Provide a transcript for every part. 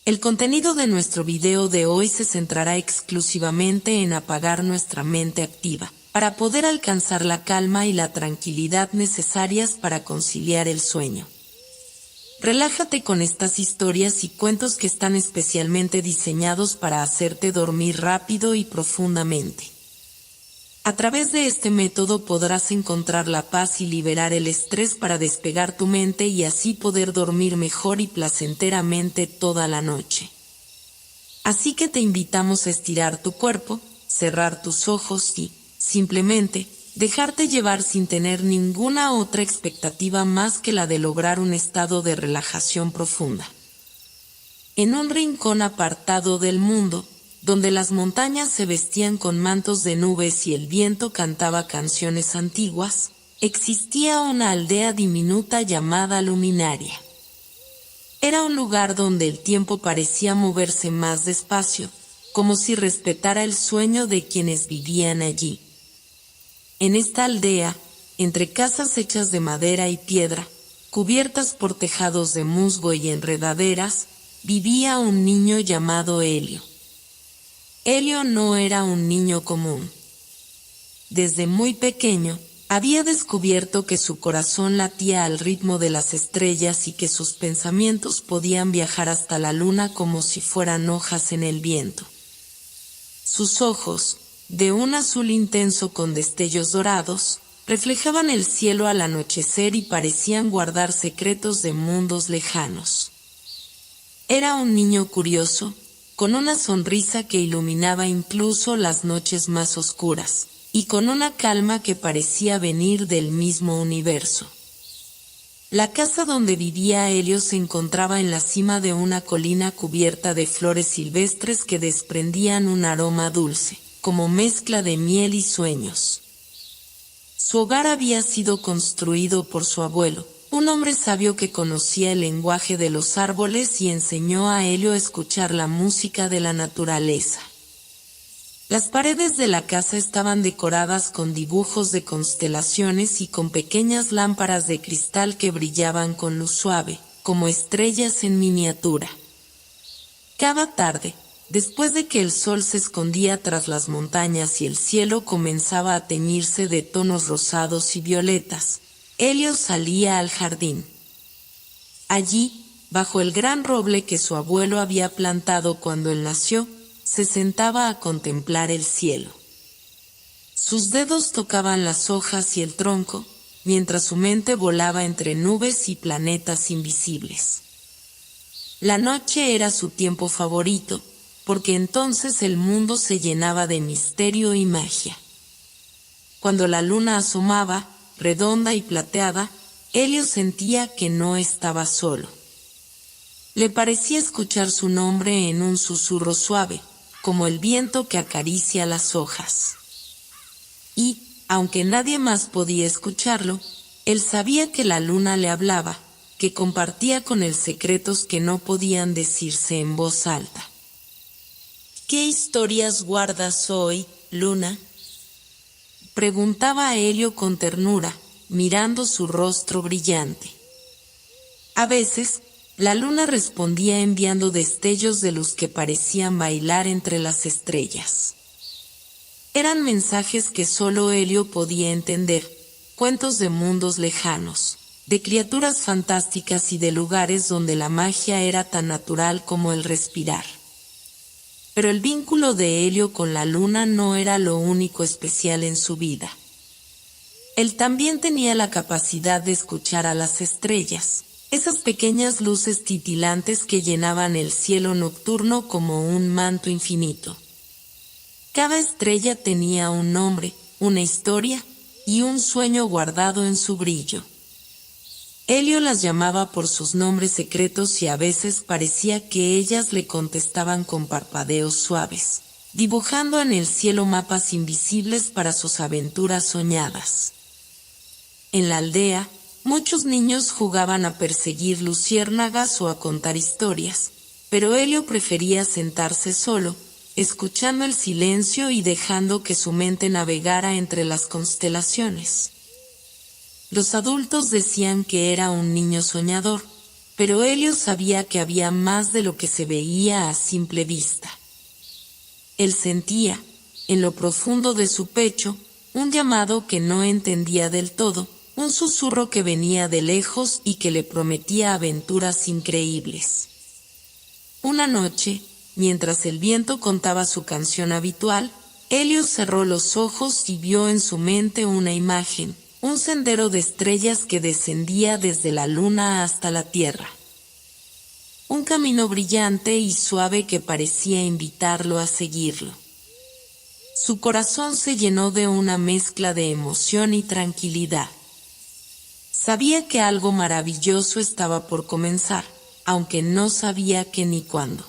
El contenido de nuestro video de hoy se centrará exclusivamente en apagar nuestra mente activa, para poder alcanzar la calma y la tranquilidad necesarias para conciliar el sueño. Relájate con estas historias y cuentos que están especialmente diseñados para hacerte dormir rápido y profundamente. A través de este método podrás encontrar la paz y liberar el estrés para despegar tu mente y así poder dormir mejor y placenteramente toda la noche. Así que te invitamos a estirar tu cuerpo, cerrar tus ojos y, simplemente, dejarte llevar sin tener ninguna otra expectativa más que la de lograr un estado de relajación profunda. En un rincón apartado del mundo, donde las montañas se vestían con mantos de nubes y el viento cantaba canciones antiguas, existía una aldea diminuta llamada Luminaria. Era un lugar donde el tiempo parecía moverse más despacio, como si respetara el sueño de quienes vivían allí. En esta aldea, entre casas hechas de madera y piedra, cubiertas por tejados de musgo y enredaderas, vivía un niño llamado Helio. Helio no era un niño común. Desde muy pequeño, había descubierto que su corazón latía al ritmo de las estrellas y que sus pensamientos podían viajar hasta la luna como si fueran hojas en el viento. Sus ojos, de un azul intenso con destellos dorados, reflejaban el cielo al anochecer y parecían guardar secretos de mundos lejanos. Era un niño curioso, con una sonrisa que iluminaba incluso las noches más oscuras, y con una calma que parecía venir del mismo universo. La casa donde vivía Helio se encontraba en la cima de una colina cubierta de flores silvestres que desprendían un aroma dulce, como mezcla de miel y sueños. Su hogar había sido construido por su abuelo, un hombre sabio que conocía el lenguaje de los árboles y enseñó a Helio a escuchar la música de la naturaleza. Las paredes de la casa estaban decoradas con dibujos de constelaciones y con pequeñas lámparas de cristal que brillaban con luz suave, como estrellas en miniatura. Cada tarde, después de que el sol se escondía tras las montañas y el cielo comenzaba a teñirse de tonos rosados y violetas, Helio salía al jardín. Allí, bajo el gran roble que su abuelo había plantado cuando él nació, se sentaba a contemplar el cielo. Sus dedos tocaban las hojas y el tronco, mientras su mente volaba entre nubes y planetas invisibles. La noche era su tiempo favorito, porque entonces el mundo se llenaba de misterio y magia. Cuando la luna asomaba, redonda y plateada, Helio sentía que no estaba solo. Le parecía escuchar su nombre en un susurro suave, como el viento que acaricia las hojas. Y, aunque nadie más podía escucharlo, él sabía que la luna le hablaba, que compartía con él secretos que no podían decirse en voz alta. ¿Qué historias guardas hoy, luna?, preguntaba a Helio con ternura, mirando su rostro brillante. A veces, la luna respondía enviando destellos de luz que parecían bailar entre las estrellas. Eran mensajes que solo Helio podía entender, cuentos de mundos lejanos, de criaturas fantásticas y de lugares donde la magia era tan natural como el respirar. Pero el vínculo de Helio con la luna no era lo único especial en su vida. Él también tenía la capacidad de escuchar a las estrellas, esas pequeñas luces titilantes que llenaban el cielo nocturno como un manto infinito. Cada estrella tenía un nombre, una historia y un sueño guardado en su brillo. Helio las llamaba por sus nombres secretos y a veces parecía que ellas le contestaban con parpadeos suaves, dibujando en el cielo mapas invisibles para sus aventuras soñadas. En la aldea, muchos niños jugaban a perseguir luciérnagas o a contar historias, pero Helio prefería sentarse solo, escuchando el silencio y dejando que su mente navegara entre las constelaciones. Los adultos decían que era un niño soñador, pero Helio sabía que había más de lo que se veía a simple vista. Él sentía, en lo profundo de su pecho, un llamado que no entendía del todo, un susurro que venía de lejos y que le prometía aventuras increíbles. Una noche, mientras el viento contaba su canción habitual, Helio cerró los ojos y vio en su mente una imagen, un sendero de estrellas que descendía desde la luna hasta la tierra. Un camino brillante y suave que parecía invitarlo a seguirlo. Su corazón se llenó de una mezcla de emoción y tranquilidad. Sabía que algo maravilloso estaba por comenzar, aunque no sabía qué ni cuándo.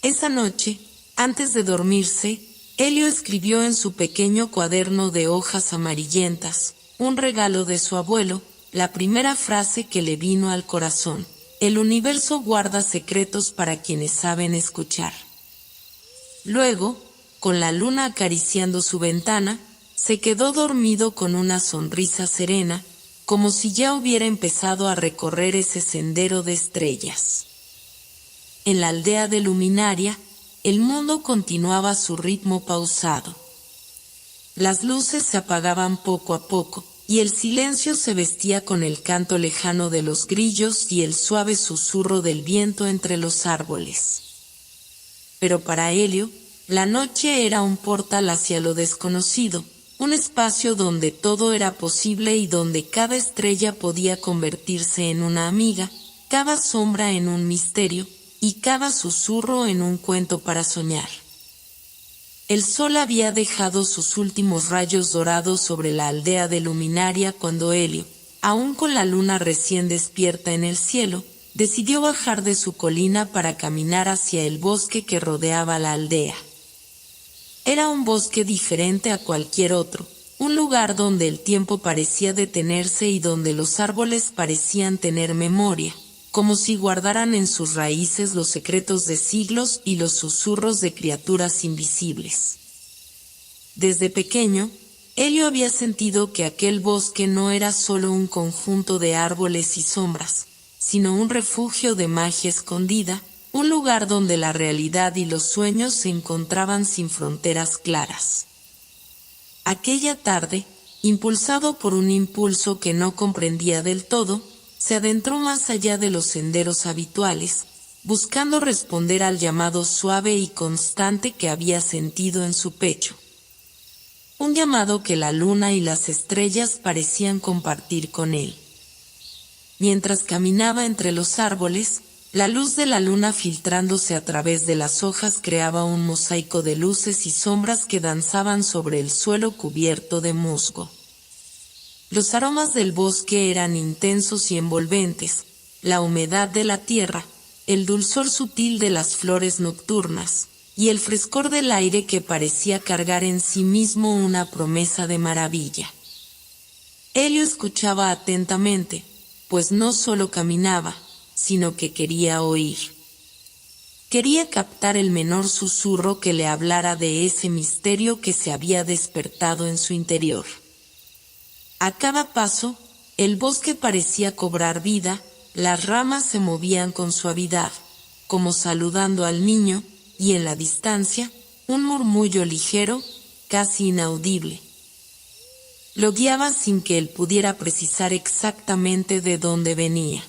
Esa noche, antes de dormirse, Helio escribió en su pequeño cuaderno de hojas amarillentas, un regalo de su abuelo, la primera frase que le vino al corazón: el universo guarda secretos para quienes saben escuchar. Luego, con la luna acariciando su ventana, se quedó dormido con una sonrisa serena, como si ya hubiera empezado a recorrer ese sendero de estrellas. En la aldea de Luminaria, el mundo continuaba su ritmo pausado. Las luces se apagaban poco a poco, y el silencio se vestía con el canto lejano de los grillos y el suave susurro del viento entre los árboles. Pero para Helio, la noche era un portal hacia lo desconocido, un espacio donde todo era posible y donde cada estrella podía convertirse en una amiga, cada sombra en un misterio, y cada susurro en un cuento para soñar. El sol había dejado sus últimos rayos dorados sobre la aldea de Luminaria cuando Helio, aún con la luna recién despierta en el cielo, decidió bajar de su colina para caminar hacia el bosque que rodeaba la aldea. Era un bosque diferente a cualquier otro, un lugar donde el tiempo parecía detenerse y donde los árboles parecían tener memoria, como si guardaran en sus raíces los secretos de siglos y los susurros de criaturas invisibles. Desde pequeño, Helio había sentido que aquel bosque no era solo un conjunto de árboles y sombras, sino un refugio de magia escondida, un lugar donde la realidad y los sueños se encontraban sin fronteras claras. Aquella tarde, impulsado por un impulso que no comprendía del todo, se adentró más allá de los senderos habituales, buscando responder al llamado suave y constante que había sentido en su pecho. Un llamado que la luna y las estrellas parecían compartir con él. Mientras caminaba entre los árboles, la luz de la luna filtrándose a través de las hojas creaba un mosaico de luces y sombras que danzaban sobre el suelo cubierto de musgo. Los aromas del bosque eran intensos y envolventes, la humedad de la tierra, el dulzor sutil de las flores nocturnas, y el frescor del aire que parecía cargar en sí mismo una promesa de maravilla. Helio escuchaba atentamente, pues no solo caminaba, sino que quería oír. Quería captar el menor susurro que le hablara de ese misterio que se había despertado en su interior. A cada paso, el bosque parecía cobrar vida, las ramas se movían con suavidad, como saludando al niño, y en la distancia, un murmullo ligero, casi inaudible. Lo guiaba sin que él pudiera precisar exactamente de dónde venía.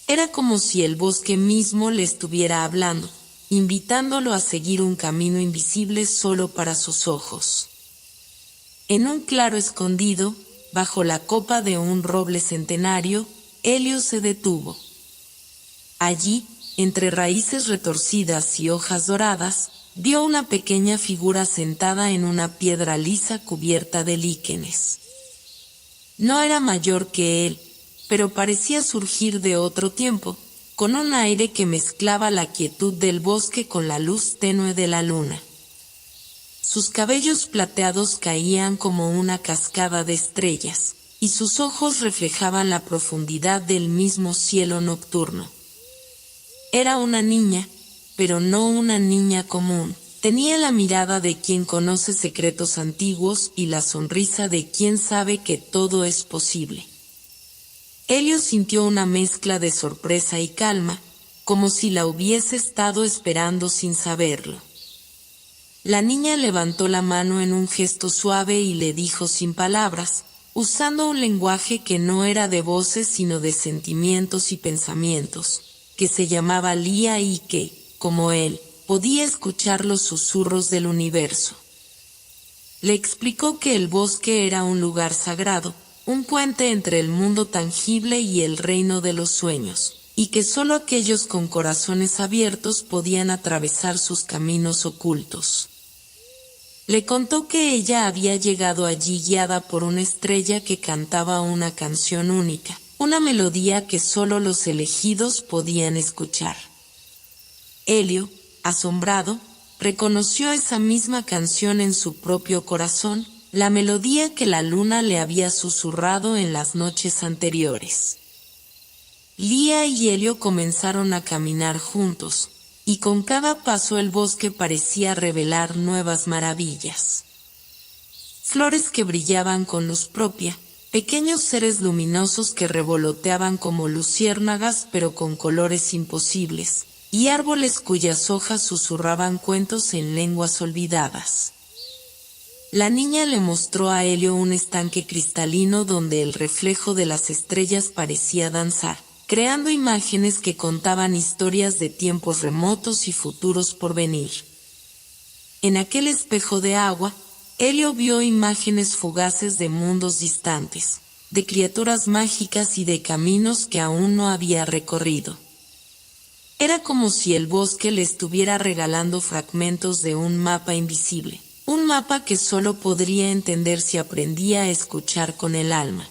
Era como si el bosque mismo le estuviera hablando, invitándolo a seguir un camino invisible solo para sus ojos. En un claro escondido, bajo la copa de un roble centenario, Helio se detuvo. Allí, entre raíces retorcidas y hojas doradas, vio una pequeña figura sentada en una piedra lisa cubierta de líquenes. No era mayor que él, pero parecía surgir de otro tiempo, con un aire que mezclaba la quietud del bosque con la luz tenue de la luna. Sus cabellos plateados caían como una cascada de estrellas, y sus ojos reflejaban la profundidad del mismo cielo nocturno. Era una niña, pero no una niña común. Tenía la mirada de quien conoce secretos antiguos y la sonrisa de quien sabe que todo es posible. Helio sintió una mezcla de sorpresa y calma, como si la hubiese estado esperando sin saberlo. La niña levantó la mano en un gesto suave y le dijo sin palabras, usando un lenguaje que no era de voces sino de sentimientos y pensamientos, que se llamaba Lía y que, como él, podía escuchar los susurros del universo. Le explicó que el bosque era un lugar sagrado, un puente entre el mundo tangible y el reino de los sueños, y que solo aquellos con corazones abiertos podían atravesar sus caminos ocultos. Le contó que ella había llegado allí guiada por una estrella que cantaba una canción única, una melodía que solo los elegidos podían escuchar. Helio, asombrado, reconoció esa misma canción en su propio corazón, la melodía que la luna le había susurrado en las noches anteriores. Lía y Helio comenzaron a caminar juntos, y con cada paso el bosque parecía revelar nuevas maravillas. Flores que brillaban con luz propia, pequeños seres luminosos que revoloteaban como luciérnagas pero con colores imposibles, y árboles cuyas hojas susurraban cuentos en lenguas olvidadas. La niña le mostró a Helio un estanque cristalino donde el reflejo de las estrellas parecía danzar, creando imágenes que contaban historias de tiempos remotos y futuros por venir. En aquel espejo de agua, Helio vio imágenes fugaces de mundos distantes, de criaturas mágicas y de caminos que aún no había recorrido. Era como si el bosque le estuviera regalando fragmentos de un mapa invisible, un mapa que solo podría entender si aprendía a escuchar con el alma.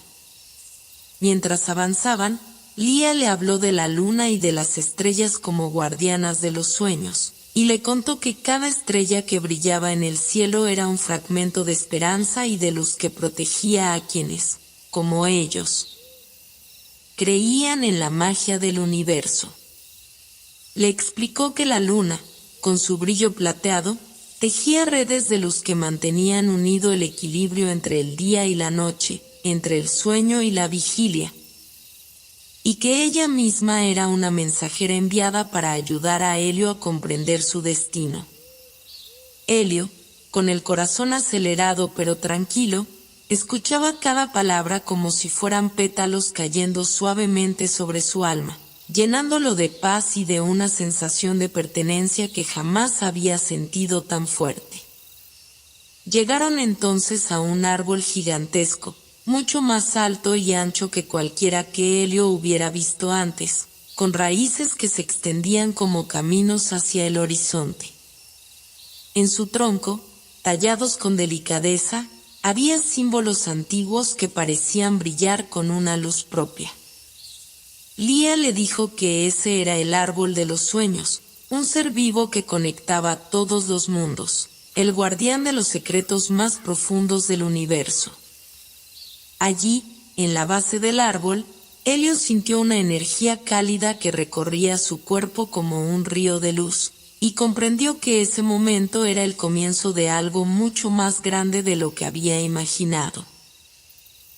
Mientras avanzaban, Lía le habló de la luna y de las estrellas como guardianas de los sueños, y le contó que cada estrella que brillaba en el cielo era un fragmento de esperanza y de luz que protegía a quienes, como ellos, creían en la magia del universo. Le explicó que la luna, con su brillo plateado, tejía redes de luz que mantenían unido el equilibrio entre el día y la noche, entre el sueño y la vigilia, y que ella misma era una mensajera enviada para ayudar a Helio a comprender su destino. Helio, con el corazón acelerado pero tranquilo, escuchaba cada palabra como si fueran pétalos cayendo suavemente sobre su alma, llenándolo de paz y de una sensación de pertenencia que jamás había sentido tan fuerte. Llegaron entonces a un árbol gigantesco, mucho más alto y ancho que cualquiera que Helio hubiera visto antes, con raíces que se extendían como caminos hacia el horizonte. En su tronco, tallados con delicadeza, había símbolos antiguos que parecían brillar con una luz propia. Lía le dijo que ese era el árbol de los sueños, un ser vivo que conectaba todos los mundos, el guardián de los secretos más profundos del universo. Allí, en la base del árbol, Helio sintió una energía cálida que recorría su cuerpo como un río de luz, y comprendió que ese momento era el comienzo de algo mucho más grande de lo que había imaginado.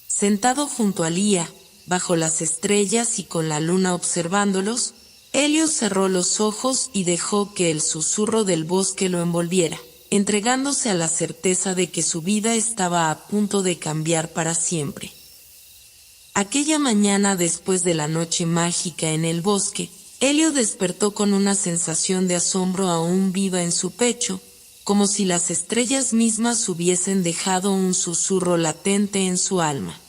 Sentado junto a Lía, bajo las estrellas y con la luna observándolos, Helio cerró los ojos y dejó que el susurro del bosque lo envolviera, entregándose a la certeza de que su vida estaba a punto de cambiar para siempre. Aquella mañana después de la noche mágica en el bosque, Helio despertó con una sensación de asombro aún viva en su pecho, como si las estrellas mismas hubiesen dejado un susurro latente en su alma.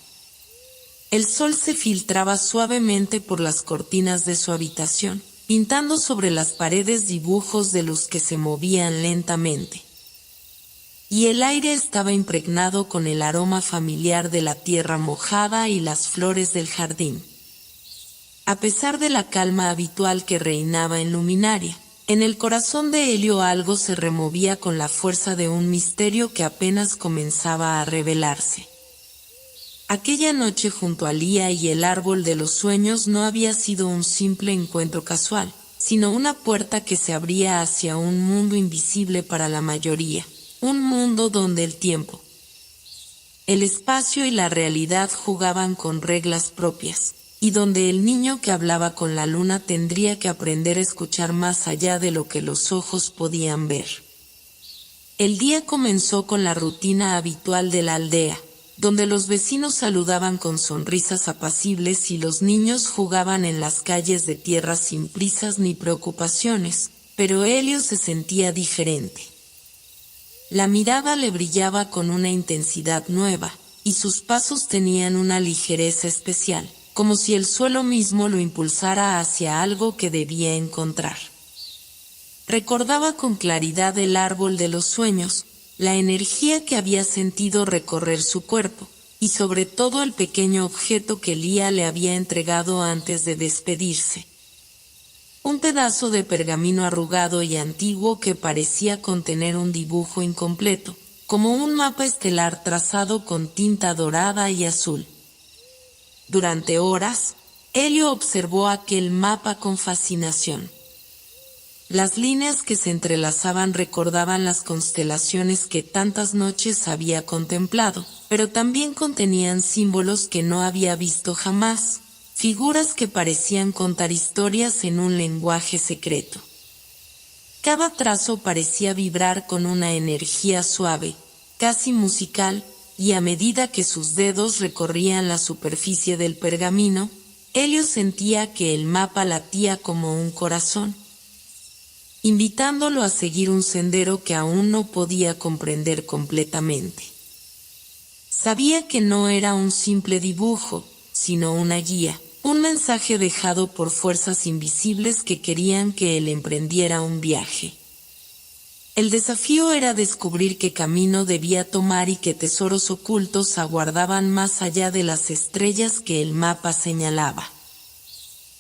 El sol se filtraba suavemente por las cortinas de su habitación, pintando sobre las paredes dibujos de luz que se movían lentamente. Y el aire estaba impregnado con el aroma familiar de la tierra mojada y las flores del jardín. A pesar de la calma habitual que reinaba en Luminaria, en el corazón de Helio algo se removía con la fuerza de un misterio que apenas comenzaba a revelarse. Aquella noche junto a Lía y el árbol de los sueños no había sido un simple encuentro casual, sino una puerta que se abría hacia un mundo invisible para la mayoría, un mundo donde el tiempo, el espacio y la realidad jugaban con reglas propias, y donde el niño que hablaba con la luna tendría que aprender a escuchar más allá de lo que los ojos podían ver. El día comenzó con la rutina habitual de la aldea, donde los vecinos saludaban con sonrisas apacibles y los niños jugaban en las calles de tierra sin prisas ni preocupaciones, pero Elio se sentía diferente. La mirada le brillaba con una intensidad nueva, y sus pasos tenían una ligereza especial, como si el suelo mismo lo impulsara hacia algo que debía encontrar. Recordaba con claridad el árbol de los sueños, la energía que había sentido recorrer su cuerpo, y sobre todo el pequeño objeto que Lía le había entregado antes de despedirse. Un pedazo de pergamino arrugado y antiguo que parecía contener un dibujo incompleto, como un mapa estelar trazado con tinta dorada y azul. Durante horas, Elio observó aquel mapa con fascinación. Las líneas que se entrelazaban recordaban las constelaciones que tantas noches había contemplado, pero también contenían símbolos que no había visto jamás, figuras que parecían contar historias en un lenguaje secreto. Cada trazo parecía vibrar con una energía suave, casi musical, y a medida que sus dedos recorrían la superficie del pergamino, Elio sentía que el mapa latía como un corazón, invitándolo a seguir un sendero que aún no podía comprender completamente. Sabía que no era un simple dibujo, sino una guía, un mensaje dejado por fuerzas invisibles que querían que él emprendiera un viaje. El desafío era descubrir qué camino debía tomar y qué tesoros ocultos aguardaban más allá de las estrellas que el mapa señalaba.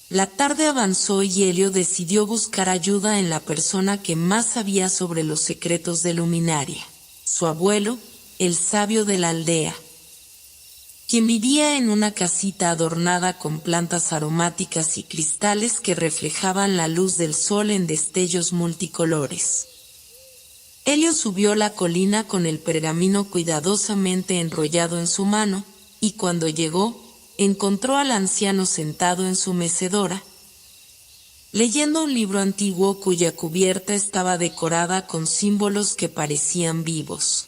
La tarde avanzó y Elio decidió buscar ayuda en la persona que más sabía sobre los secretos de Luminaria, su abuelo, el sabio de la aldea, quien vivía en una casita adornada con plantas aromáticas y cristales que reflejaban la luz del sol en destellos multicolores. Elio subió la colina con el pergamino cuidadosamente enrollado en su mano, y cuando llegó, encontró al anciano sentado en su mecedora, leyendo un libro antiguo cuya cubierta estaba decorada con símbolos que parecían vivos.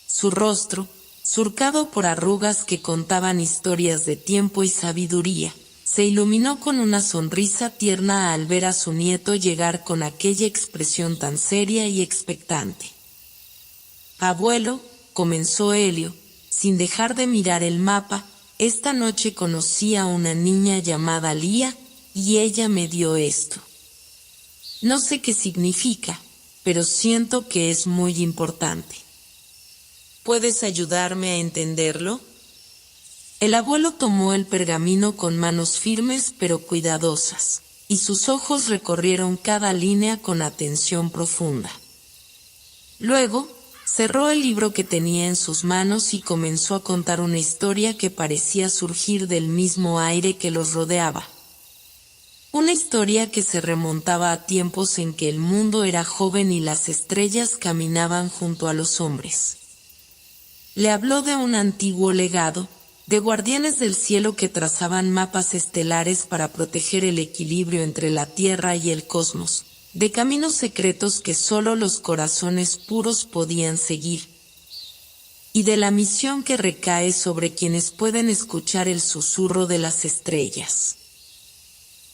Su rostro, surcado por arrugas que contaban historias de tiempo y sabiduría, se iluminó con una sonrisa tierna al ver a su nieto llegar con aquella expresión tan seria y expectante. «Abuelo», comenzó Elio, sin dejar de mirar el mapa, «esta noche conocí a una niña llamada Lía, y ella me dio esto. No sé qué significa, pero siento que es muy importante. ¿Puedes ayudarme a entenderlo?» El abuelo tomó el pergamino con manos firmes pero cuidadosas, y sus ojos recorrieron cada línea con atención profunda. Luego, cerró el libro que tenía en sus manos y comenzó a contar una historia que parecía surgir del mismo aire que los rodeaba. Una historia que se remontaba a tiempos en que el mundo era joven y las estrellas caminaban junto a los hombres. Le habló de un antiguo legado, de guardianes del cielo que trazaban mapas estelares para proteger el equilibrio entre la Tierra y el cosmos, de caminos secretos que solo los corazones puros podían seguir, y de la misión que recae sobre quienes pueden escuchar el susurro de las estrellas.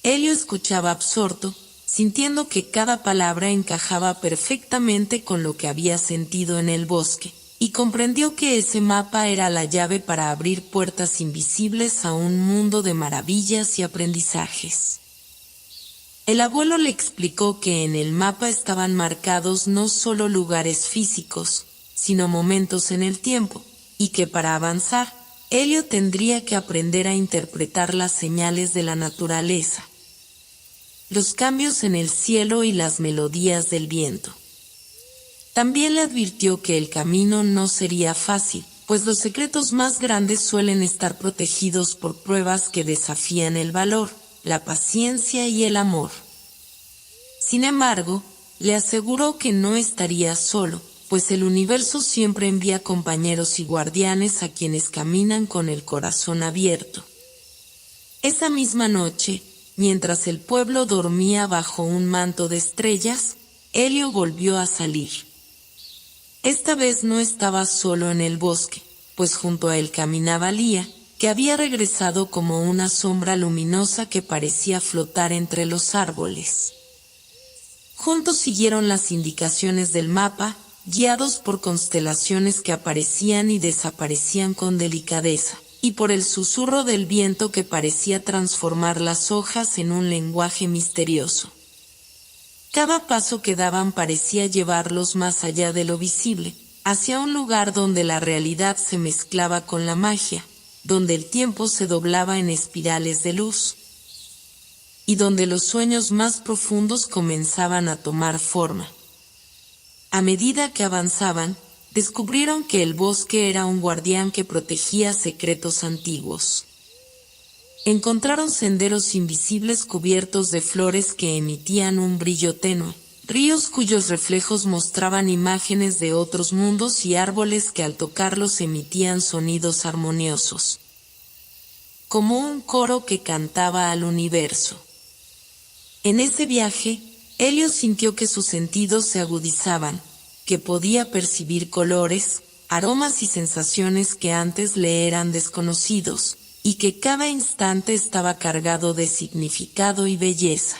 Elio escuchaba absorto, sintiendo que cada palabra encajaba perfectamente con lo que había sentido en el bosque, y comprendió que ese mapa era la llave para abrir puertas invisibles a un mundo de maravillas y aprendizajes. El abuelo le explicó que en el mapa estaban marcados no solo lugares físicos, sino momentos en el tiempo, y que para avanzar, Elio tendría que aprender a interpretar las señales de la naturaleza, los cambios en el cielo y las melodías del viento. También le advirtió que el camino no sería fácil, pues los secretos más grandes suelen estar protegidos por pruebas que desafían el valor, la paciencia y el amor. Sin embargo, le aseguró que no estaría solo, pues el universo siempre envía compañeros y guardianes a quienes caminan con el corazón abierto. Esa misma noche, mientras el pueblo dormía bajo un manto de estrellas, Helio volvió a salir. Esta vez no estaba solo en el bosque, pues junto a él caminaba Lía, que había regresado como una sombra luminosa que parecía flotar entre los árboles. Juntos siguieron las indicaciones del mapa, guiados por constelaciones que aparecían y desaparecían con delicadeza, y por el susurro del viento que parecía transformar las hojas en un lenguaje misterioso. Cada paso que daban parecía llevarlos más allá de lo visible, hacia un lugar donde la realidad se mezclaba con la magia, donde el tiempo se doblaba en espirales de luz, y donde los sueños más profundos comenzaban a tomar forma. A medida que avanzaban, descubrieron que el bosque era un guardián que protegía secretos antiguos. Encontraron senderos invisibles cubiertos de flores que emitían un brillo tenue, ríos cuyos reflejos mostraban imágenes de otros mundos y árboles que al tocarlos emitían sonidos armoniosos, como un coro que cantaba al universo. En ese viaje, Helio sintió que sus sentidos se agudizaban, que podía percibir colores, aromas y sensaciones que antes le eran desconocidos, y que cada instante estaba cargado de significado y belleza.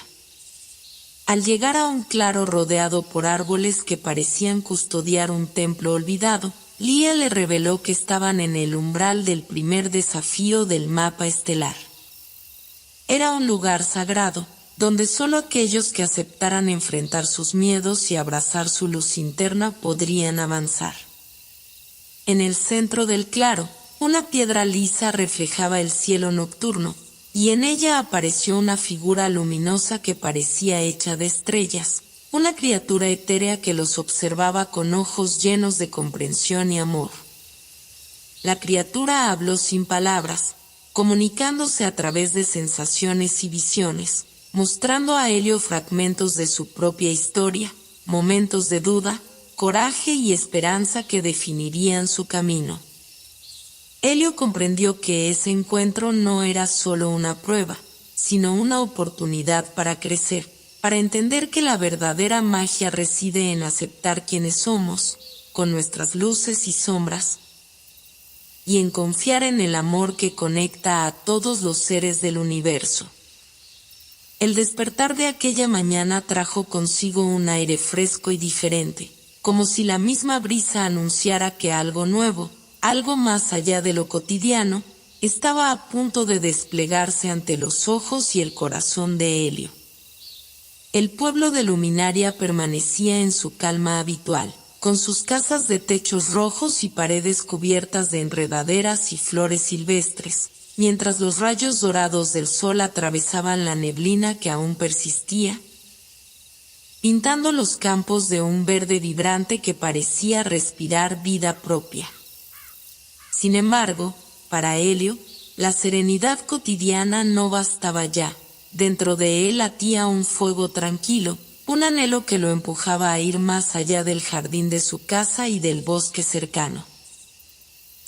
Al llegar a un claro rodeado por árboles que parecían custodiar un templo olvidado, Lía le reveló que estaban en el umbral del primer desafío del mapa estelar. Era un lugar sagrado, donde solo aquellos que aceptaran enfrentar sus miedos y abrazar su luz interna podrían avanzar. En el centro del claro, una piedra lisa reflejaba el cielo nocturno, y en ella apareció una figura luminosa que parecía hecha de estrellas, una criatura etérea que los observaba con ojos llenos de comprensión y amor. La criatura habló sin palabras, comunicándose a través de sensaciones y visiones, mostrando a Helio fragmentos de su propia historia, momentos de duda, coraje y esperanza que definirían su camino. Helio comprendió que ese encuentro no era solo una prueba, sino una oportunidad para crecer, para entender que la verdadera magia reside en aceptar quienes somos, con nuestras luces y sombras, y en confiar en el amor que conecta a todos los seres del universo. El despertar de aquella mañana trajo consigo un aire fresco y diferente, como si la misma brisa anunciara que algo nuevo, algo más allá de lo cotidiano, estaba a punto de desplegarse ante los ojos y el corazón de Helio. El pueblo de Luminaria permanecía en su calma habitual, con sus casas de techos rojos y paredes cubiertas de enredaderas y flores silvestres, mientras los rayos dorados del sol atravesaban la neblina que aún persistía, pintando los campos de un verde vibrante que parecía respirar vida propia. Sin embargo, para Helio, la serenidad cotidiana no bastaba ya. Dentro de él latía un fuego tranquilo, un anhelo que lo empujaba a ir más allá del jardín de su casa y del bosque cercano.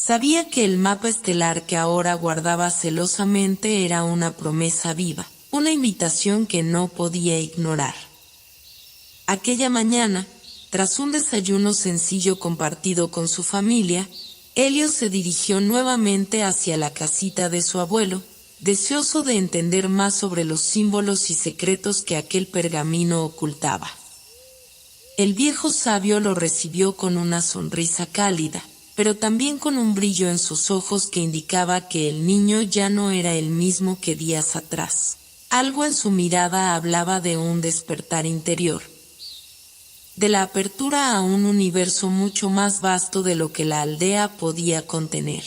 Sabía que el mapa estelar que ahora guardaba celosamente era una promesa viva, una invitación que no podía ignorar. Aquella mañana, tras un desayuno sencillo compartido con su familia, Helio se dirigió nuevamente hacia la casita de su abuelo, deseoso de entender más sobre los símbolos y secretos que aquel pergamino ocultaba. El viejo sabio lo recibió con una sonrisa cálida, pero también con un brillo en sus ojos que indicaba que el niño ya no era el mismo que días atrás. Algo en su mirada hablaba de un despertar interior, de la apertura a un universo mucho más vasto de lo que la aldea podía contener.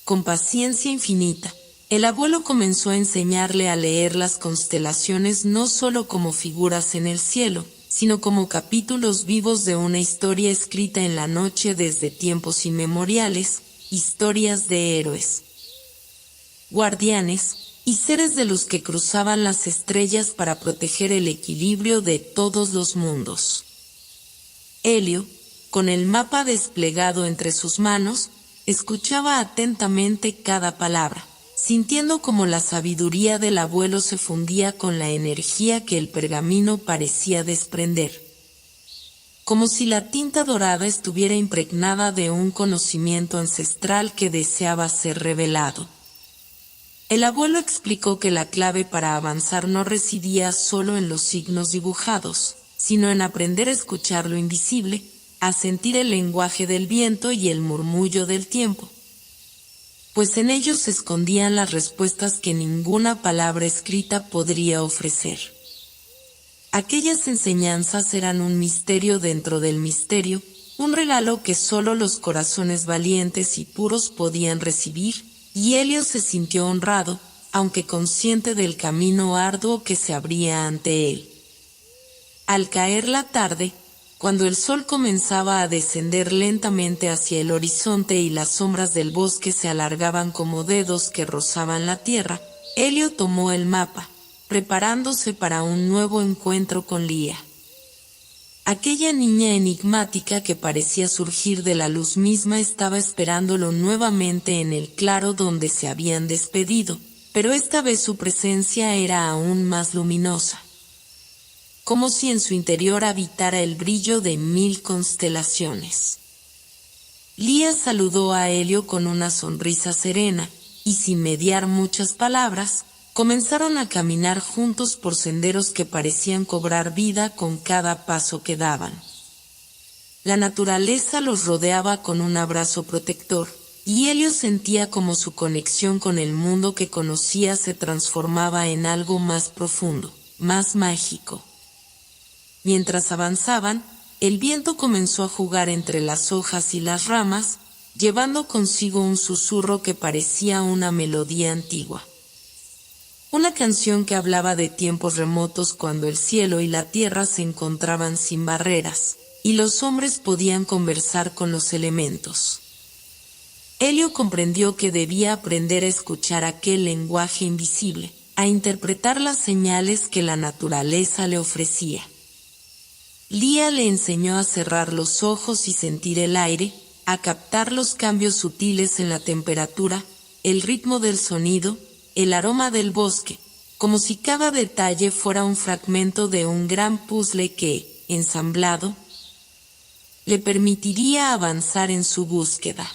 Con paciencia infinita, el abuelo comenzó a enseñarle a leer las constelaciones no solo como figuras en el cielo, sino como capítulos vivos de una historia escrita en la noche desde tiempos inmemoriales, historias de héroes, guardianes y seres de los que cruzaban las estrellas para proteger el equilibrio de todos los mundos. Helio, con el mapa desplegado entre sus manos, escuchaba atentamente cada palabra, sintiendo como la sabiduría del abuelo se fundía con la energía que el pergamino parecía desprender, como si la tinta dorada estuviera impregnada de un conocimiento ancestral que deseaba ser revelado. El abuelo explicó que la clave para avanzar no residía solo en los signos dibujados, sino en aprender a escuchar lo invisible, a sentir el lenguaje del viento y el murmullo del tiempo, pues en ellos se escondían las respuestas que ninguna palabra escrita podría ofrecer. Aquellas enseñanzas eran un misterio dentro del misterio, un regalo que solo los corazones valientes y puros podían recibir, y Helio se sintió honrado, aunque consciente del camino arduo que se abría ante él. Al caer la tarde, cuando el sol comenzaba a descender lentamente hacia el horizonte y las sombras del bosque se alargaban como dedos que rozaban la tierra, Helio tomó el mapa, preparándose para un nuevo encuentro con Lía. Aquella niña enigmática que parecía surgir de la luz misma estaba esperándolo nuevamente en el claro donde se habían despedido, pero esta vez su presencia era aún más luminosa, como si en su interior habitara el brillo de 1000 constelaciones. Lía saludó a Helio con una sonrisa serena, y sin mediar muchas palabras, comenzaron a caminar juntos por senderos que parecían cobrar vida con cada paso que daban. La naturaleza los rodeaba con un abrazo protector, y Helio sentía como su conexión con el mundo que conocía se transformaba en algo más profundo, más mágico. Mientras avanzaban, el viento comenzó a jugar entre las hojas y las ramas, llevando consigo un susurro que parecía una melodía antigua. Una canción que hablaba de tiempos remotos cuando el cielo y la tierra se encontraban sin barreras, y los hombres podían conversar con los elementos. Helio comprendió que debía aprender a escuchar aquel lenguaje invisible, a interpretar las señales que la naturaleza le ofrecía. Lía le enseñó a cerrar los ojos y sentir el aire, a captar los cambios sutiles en la temperatura, el ritmo del sonido, el aroma del bosque, como si cada detalle fuera un fragmento de un gran puzzle que, ensamblado, le permitiría avanzar en su búsqueda.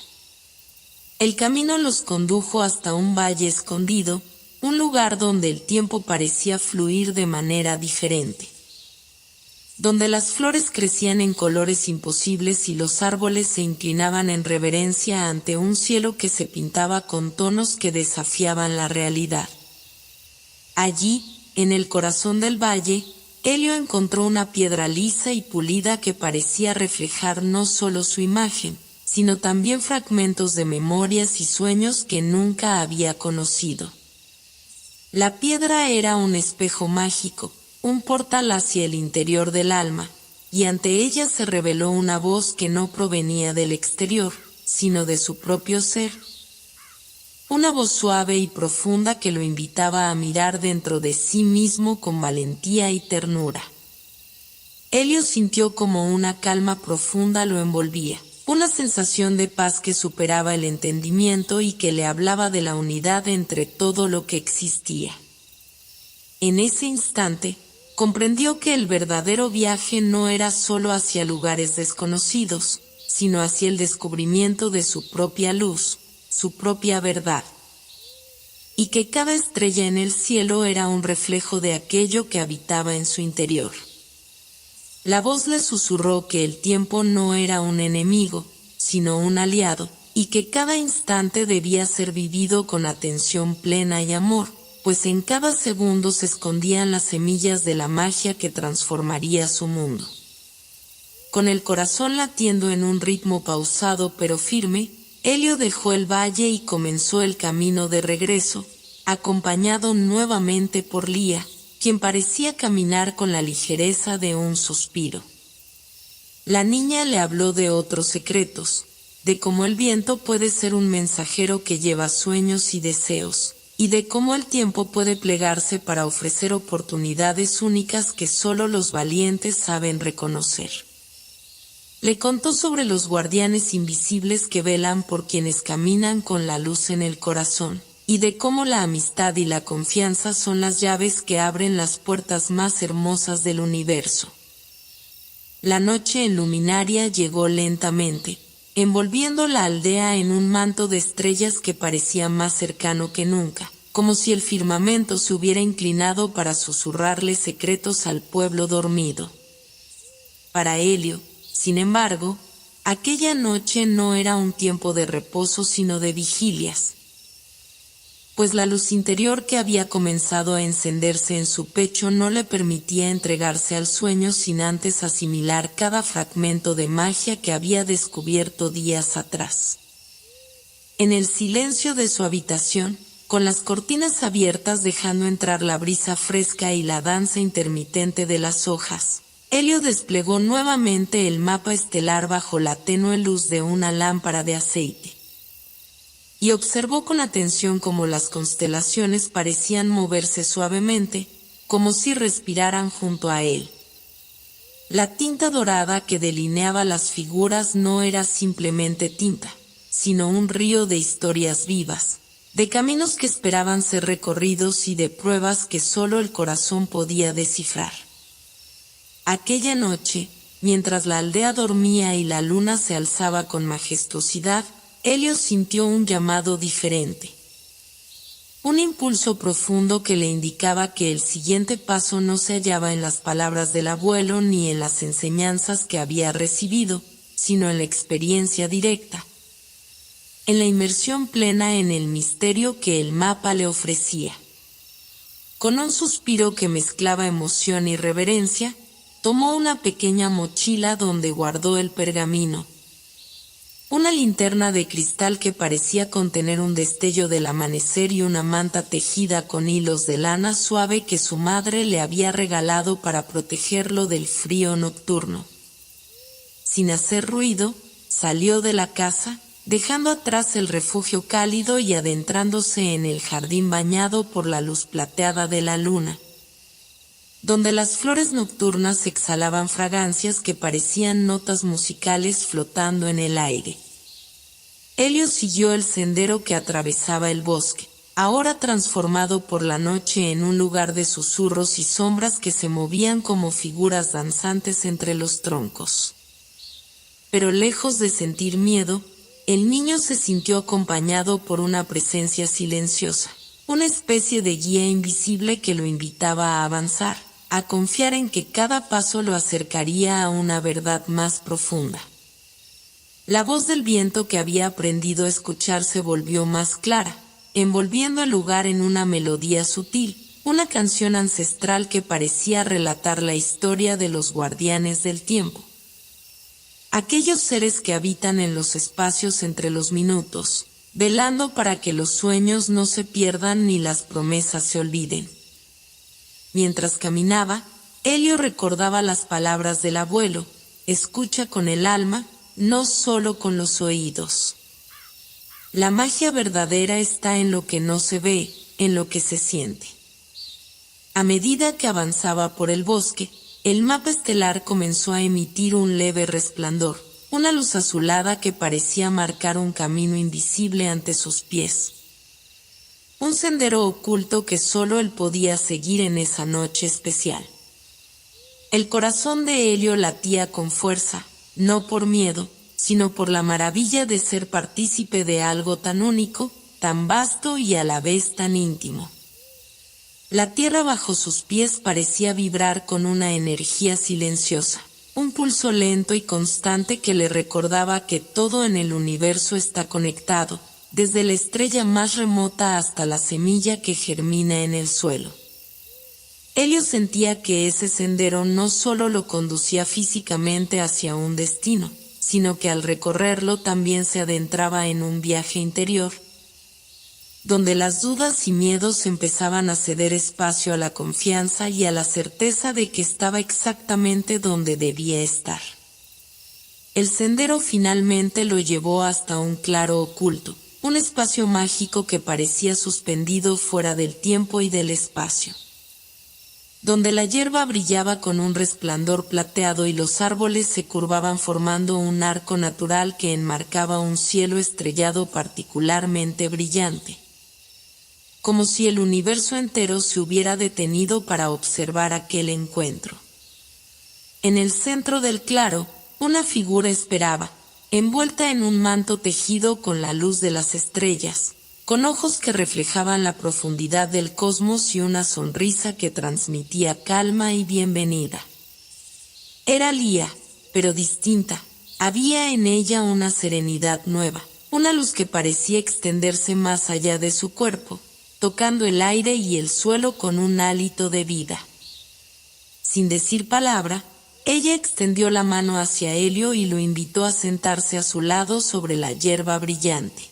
El camino los condujo hasta un valle escondido, un lugar donde el tiempo parecía fluir de manera diferente, donde las flores crecían en colores imposibles y los árboles se inclinaban en reverencia ante un cielo que se pintaba con tonos que desafiaban la realidad. Allí, en el corazón del valle, Helio encontró una piedra lisa y pulida que parecía reflejar no solo su imagen, sino también fragmentos de memorias y sueños que nunca había conocido. La piedra era un espejo mágico, un portal hacia el interior del alma, y ante ella se reveló una voz que no provenía del exterior, sino de su propio ser. Una voz suave y profunda que lo invitaba a mirar dentro de sí mismo con valentía y ternura. Helio sintió como una calma profunda lo envolvía, una sensación de paz que superaba el entendimiento y que le hablaba de la unidad entre todo lo que existía. En ese instante, comprendió que el verdadero viaje no era solo hacia lugares desconocidos, sino hacia el descubrimiento de su propia luz, su propia verdad, y que cada estrella en el cielo era un reflejo de aquello que habitaba en su interior. La voz le susurró que el tiempo no era un enemigo, sino un aliado, y que cada instante debía ser vivido con atención plena y amor, pues en cada segundo se escondían las semillas de la magia que transformaría su mundo. Con el corazón latiendo en un ritmo pausado pero firme, Helio dejó el valle y comenzó el camino de regreso, acompañado nuevamente por Lía, quien parecía caminar con la ligereza de un suspiro. La niña le habló de otros secretos, de cómo el viento puede ser un mensajero que lleva sueños y deseos, y de cómo el tiempo puede plegarse para ofrecer oportunidades únicas que solo los valientes saben reconocer. Le contó sobre los guardianes invisibles que velan por quienes caminan con la luz en el corazón, y de cómo la amistad y la confianza son las llaves que abren las puertas más hermosas del universo. La noche en luminaria llegó lentamente, envolviendo la aldea en un manto de estrellas que parecía más cercano que nunca, como si el firmamento se hubiera inclinado para susurrarle secretos al pueblo dormido. Para Elio, sin embargo, aquella noche no era un tiempo de reposo sino de vigilias, pues la luz interior que había comenzado a encenderse en su pecho no le permitía entregarse al sueño sin antes asimilar cada fragmento de magia que había descubierto días atrás. En el silencio de su habitación, con las cortinas abiertas dejando entrar la brisa fresca y la danza intermitente de las hojas, Elio desplegó nuevamente el mapa estelar bajo la tenue luz de una lámpara de aceite, y observó con atención cómo las constelaciones parecían moverse suavemente, como si respiraran junto a él. La tinta dorada que delineaba las figuras no era simplemente tinta, sino un río de historias vivas, de caminos que esperaban ser recorridos y de pruebas que solo el corazón podía descifrar. Aquella noche, mientras la aldea dormía y la luna se alzaba con majestuosidad, Elio sintió un llamado diferente. Un impulso profundo que le indicaba que el siguiente paso no se hallaba en las palabras del abuelo ni en las enseñanzas que había recibido, sino en la experiencia directa, en la inmersión plena en el misterio que el mapa le ofrecía. Con un suspiro que mezclaba emoción y reverencia, tomó una pequeña mochila donde guardó el pergamino, una linterna de cristal que parecía contener un destello del amanecer y una manta tejida con hilos de lana suave que su madre le había regalado para protegerlo del frío nocturno. Sin hacer ruido, salió de la casa, dejando atrás el refugio cálido y adentrándose en el jardín bañado por la luz plateada de la luna, donde las flores nocturnas exhalaban fragancias que parecían notas musicales flotando en el aire. Elio siguió el sendero que atravesaba el bosque, ahora transformado por la noche en un lugar de susurros y sombras que se movían como figuras danzantes entre los troncos. Pero lejos de sentir miedo, el niño se sintió acompañado por una presencia silenciosa, una especie de guía invisible que lo invitaba a avanzar, a confiar en que cada paso lo acercaría a una verdad más profunda. La voz del viento que había aprendido a escuchar se volvió más clara, envolviendo el lugar en una melodía sutil, una canción ancestral que parecía relatar la historia de los guardianes del tiempo. Aquellos seres que habitan en los espacios entre los minutos, velando para que los sueños no se pierdan ni las promesas se olviden. Mientras caminaba, Elio recordaba las palabras del abuelo: escucha con el alma, no solo con los oídos. La magia verdadera está en lo que no se ve, en lo que se siente. A medida que avanzaba por el bosque, el mapa estelar comenzó a emitir un leve resplandor, una luz azulada que parecía marcar un camino invisible ante sus pies. Un sendero oculto que solo él podía seguir en esa noche especial. El corazón de Elio latía con fuerza, no por miedo, sino por la maravilla de ser partícipe de algo tan único, tan vasto y a la vez tan íntimo. La tierra bajo sus pies parecía vibrar con una energía silenciosa, un pulso lento y constante que le recordaba que todo en el universo está conectado, desde la estrella más remota hasta la semilla que germina en el suelo. Elio sentía que ese sendero no solo lo conducía físicamente hacia un destino, sino que al recorrerlo también se adentraba en un viaje interior, donde las dudas y miedos empezaban a ceder espacio a la confianza y a la certeza de que estaba exactamente donde debía estar. El sendero finalmente lo llevó hasta un claro oculto, un espacio mágico que parecía suspendido fuera del tiempo y del espacio, donde la hierba brillaba con un resplandor plateado y los árboles se curvaban formando un arco natural que enmarcaba un cielo estrellado particularmente brillante. como si el universo entero se hubiera detenido para observar aquel encuentro. En el centro del claro, una figura esperaba, envuelta en un manto tejido con la luz de las estrellas, con ojos que reflejaban la profundidad del cosmos y una sonrisa que transmitía calma y bienvenida. Era Lía, pero distinta. Había en ella una serenidad nueva, una luz que parecía extenderse más allá de su cuerpo, tocando el aire y el suelo con un hálito de vida. Sin decir palabra, ella extendió la mano hacia Helio y lo invitó a sentarse a su lado sobre la hierba brillante.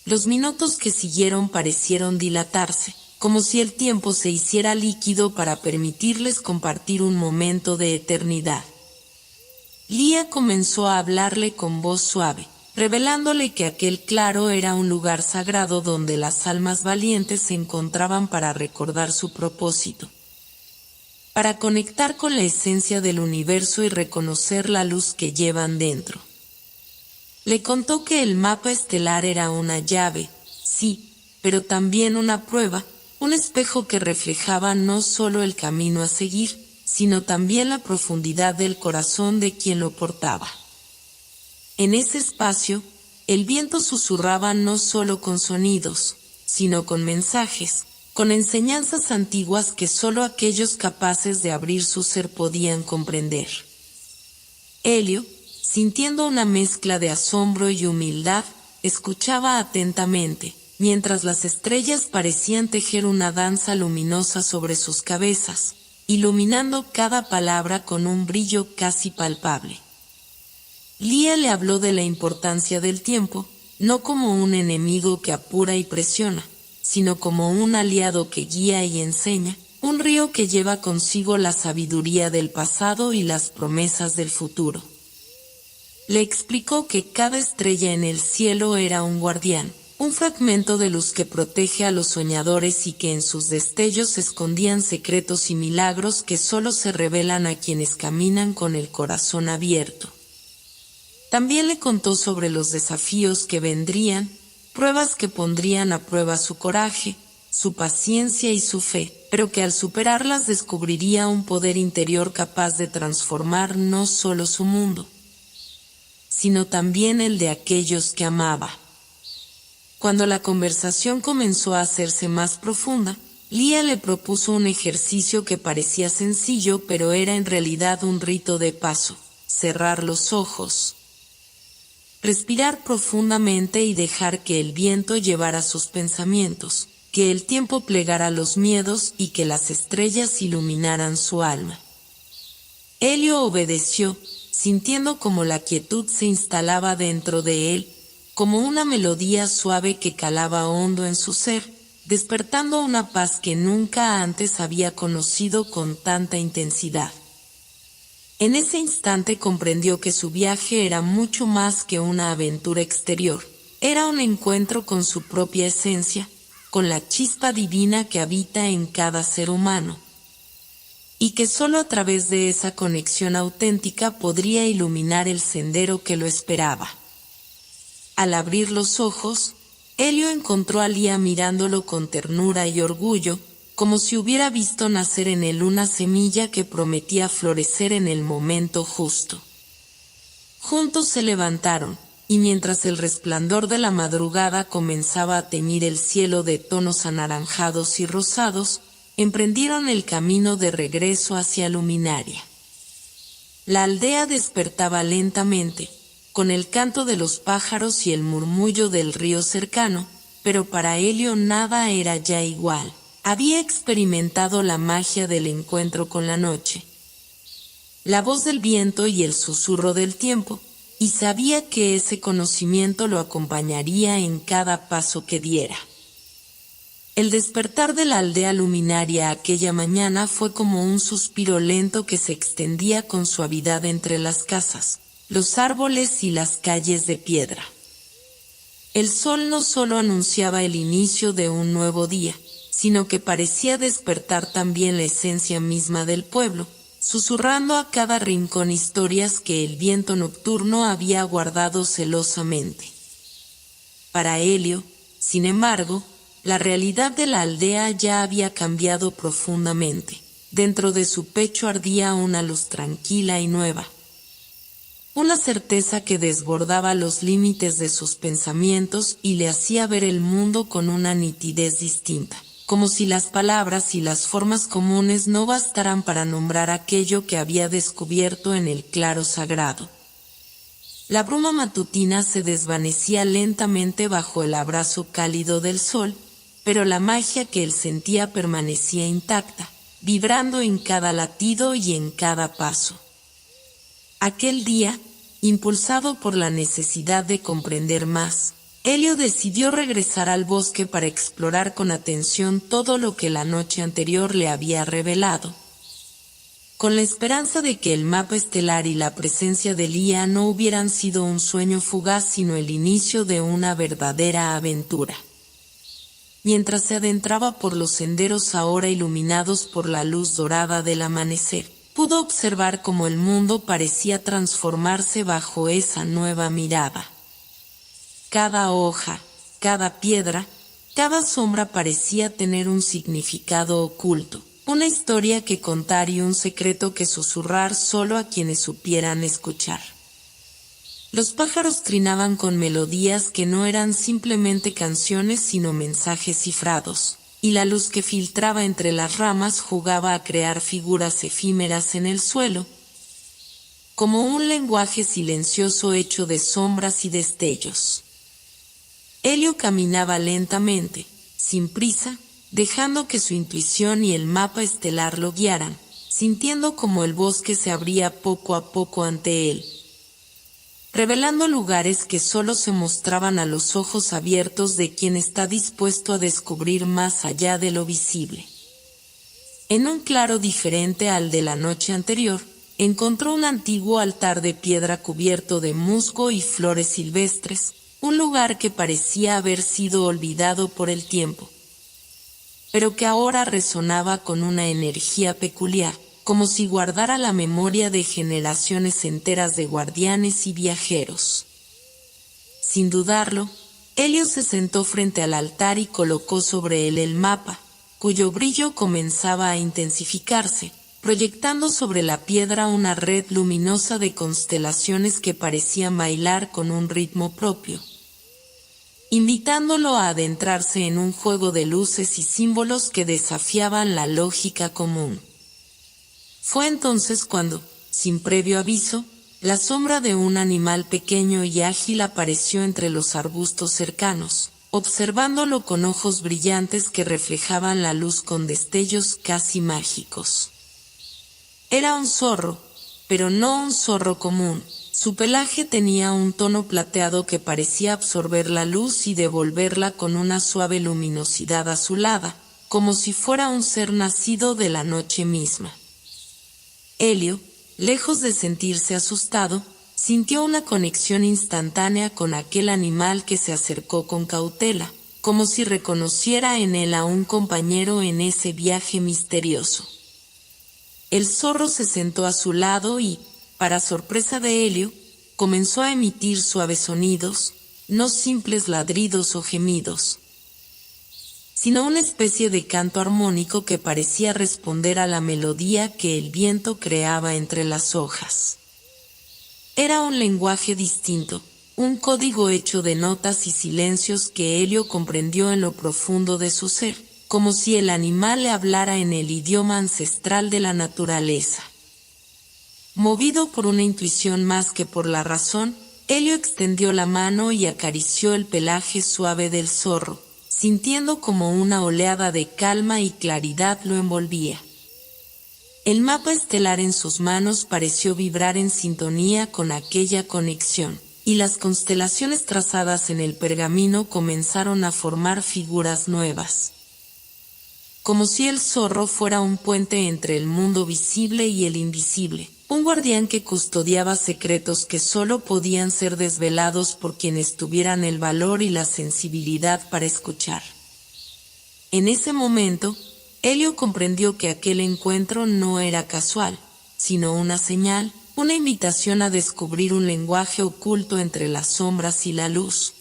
Los minutos que siguieron parecieron dilatarse, como si el tiempo se hiciera líquido para permitirles compartir un momento de eternidad. Lía comenzó a hablarle con voz suave, revelándole que aquel claro era un lugar sagrado donde las almas valientes se encontraban para recordar su propósito, para conectar con la esencia del universo y reconocer la luz que llevan dentro. Le contó que el mapa estelar era una llave, sí, pero también una prueba, un espejo que reflejaba no solo el camino a seguir, sino también la profundidad del corazón de quien lo portaba. En ese espacio, el viento susurraba no solo con sonidos, sino con mensajes, con enseñanzas antiguas que solo aquellos capaces de abrir su ser podían comprender. Helio, sintiendo una mezcla de asombro y humildad, escuchaba atentamente, mientras las estrellas parecían tejer una danza luminosa sobre sus cabezas, iluminando cada palabra con un brillo casi palpable. Lía le habló de la importancia del tiempo, no como un enemigo que apura y presiona, sino como un aliado que guía y enseña, un río que lleva consigo la sabiduría del pasado y las promesas del futuro. Le explicó que cada estrella en el cielo era un guardián, un fragmento de luz que protege a los soñadores y que en sus destellos se escondían secretos y milagros que solo se revelan a quienes caminan con el corazón abierto. También le contó sobre los desafíos que vendrían, pruebas que pondrían a prueba su coraje, su paciencia y su fe, pero que al superarlas descubriría un poder interior capaz de transformar no solo su mundo, sino también el de aquellos que amaba. Cuando la conversación comenzó a hacerse más profunda, Lía le propuso un ejercicio que parecía sencillo, pero era en realidad un rito de paso: cerrar los ojos, respirar profundamente y dejar que el viento llevara sus pensamientos, que el tiempo plegara los miedos y que las estrellas iluminaran su alma. Helio obedeció, sintiendo como la quietud se instalaba dentro de él, como una melodía suave que calaba hondo en su ser, despertando una paz que nunca antes había conocido con tanta intensidad. En ese instante comprendió que su viaje era mucho más que una aventura exterior, era un encuentro con su propia esencia, con la chispa divina que habita en cada ser humano, y que solo a través de esa conexión auténtica podría iluminar el sendero que lo esperaba. Al abrir los ojos, Helio encontró a Lía mirándolo con ternura y orgullo, como si hubiera visto nacer en él una semilla que prometía florecer en el momento justo. Juntos se levantaron, y mientras el resplandor de la madrugada comenzaba a teñir el cielo de tonos anaranjados y rosados, emprendieron el camino de regreso hacia Luminaria. La aldea despertaba lentamente, con el canto de los pájaros y el murmullo del río cercano, pero para Helio nada era ya igual. Había experimentado la magia del encuentro con la noche, la voz del viento y el susurro del tiempo, y sabía que ese conocimiento lo acompañaría en cada paso que diera. El despertar de la aldea Luminaria aquella mañana fue como un suspiro lento que se extendía con suavidad entre las casas, los árboles y las calles de piedra. El sol no solo anunciaba el inicio de un nuevo día, sino que parecía despertar también la esencia misma del pueblo, susurrando a cada rincón historias que el viento nocturno había guardado celosamente. Para Helio, sin embargo, La realidad de la aldea ya había cambiado profundamente. Dentro de su pecho ardía una luz tranquila y nueva. Una certeza que desbordaba los límites de sus pensamientos y le hacía ver el mundo con una nitidez distinta, como si las palabras y las formas comunes no bastaran para nombrar aquello que había descubierto en el claro sagrado. La bruma matutina se desvanecía lentamente bajo el abrazo cálido del sol, pero la magia que él sentía permanecía intacta, vibrando en cada latido y en cada paso. Aquel día, impulsado por la necesidad de comprender más, Elio decidió regresar al bosque para explorar con atención todo lo que la noche anterior le había revelado, con la esperanza de que el mapa estelar y la presencia de Lía no hubieran sido un sueño fugaz sino el inicio de una verdadera aventura. Mientras se adentraba por los senderos ahora iluminados por la luz dorada del amanecer, pudo observar cómo el mundo parecía transformarse bajo esa nueva mirada. Cada hoja, cada piedra, cada sombra parecía tener un significado oculto, una historia que contar y un secreto que susurrar solo a quienes supieran escuchar. Los pájaros trinaban con melodías que no eran simplemente canciones sino mensajes cifrados, y la luz que filtraba entre las ramas jugaba a crear figuras efímeras en el suelo, como un lenguaje silencioso hecho de sombras y destellos. Elio caminaba lentamente, sin prisa, dejando que su intuición y el mapa estelar lo guiaran, sintiendo como el bosque se abría poco a poco ante él, revelando lugares que solo se mostraban a los ojos abiertos de quien está dispuesto a descubrir más allá de lo visible. En un claro diferente al de la noche anterior, encontró un antiguo altar de piedra cubierto de musgo y flores silvestres, un lugar que parecía haber sido olvidado por el tiempo, pero que ahora resonaba con una energía peculiar, como si guardara la memoria de generaciones enteras de guardianes y viajeros. Sin dudarlo, Elio se sentó frente al altar y colocó sobre él el mapa, cuyo brillo comenzaba a intensificarse, proyectando sobre la piedra una red luminosa de constelaciones que parecían bailar con un ritmo propio, invitándolo a adentrarse en un juego de luces y símbolos que desafiaban la lógica común. Fue entonces cuando, sin previo aviso, la sombra de un animal pequeño y ágil apareció entre los arbustos cercanos, observándolo con ojos brillantes que reflejaban la luz con destellos casi mágicos. Era un zorro, pero no un zorro común. Su pelaje tenía un tono plateado que parecía absorber la luz y devolverla con una suave luminosidad azulada, como si fuera un ser nacido de la noche misma. Elio, lejos de sentirse asustado, sintió una conexión instantánea con aquel animal que se acercó con cautela, como si reconociera en él a un compañero en ese viaje misterioso. El zorro se sentó a su lado y, para sorpresa de Elio, comenzó a emitir suaves sonidos, no simples ladridos o gemidos, sino una especie de canto armónico que parecía responder a la melodía que el viento creaba entre las hojas. Era un lenguaje distinto, un código hecho de notas y silencios que Elio comprendió en lo profundo de su ser, como si el animal le hablara en el idioma ancestral de la naturaleza. Movido por una intuición más que por la razón, Elio extendió la mano y acarició el pelaje suave del zorro, sintiendo como una oleada de calma y claridad lo envolvía. El mapa estelar en sus manos pareció vibrar en sintonía con aquella conexión, y las constelaciones trazadas en el pergamino comenzaron a formar figuras nuevas. Como si el zorro fuera un puente entre el mundo visible y el invisible, un guardián que custodiaba secretos que solo podían ser desvelados por quienes tuvieran el valor y la sensibilidad para escuchar. En ese momento, Elio comprendió que aquel encuentro no era casual, sino una señal, una invitación a descubrir un lenguaje oculto entre las sombras y la luz.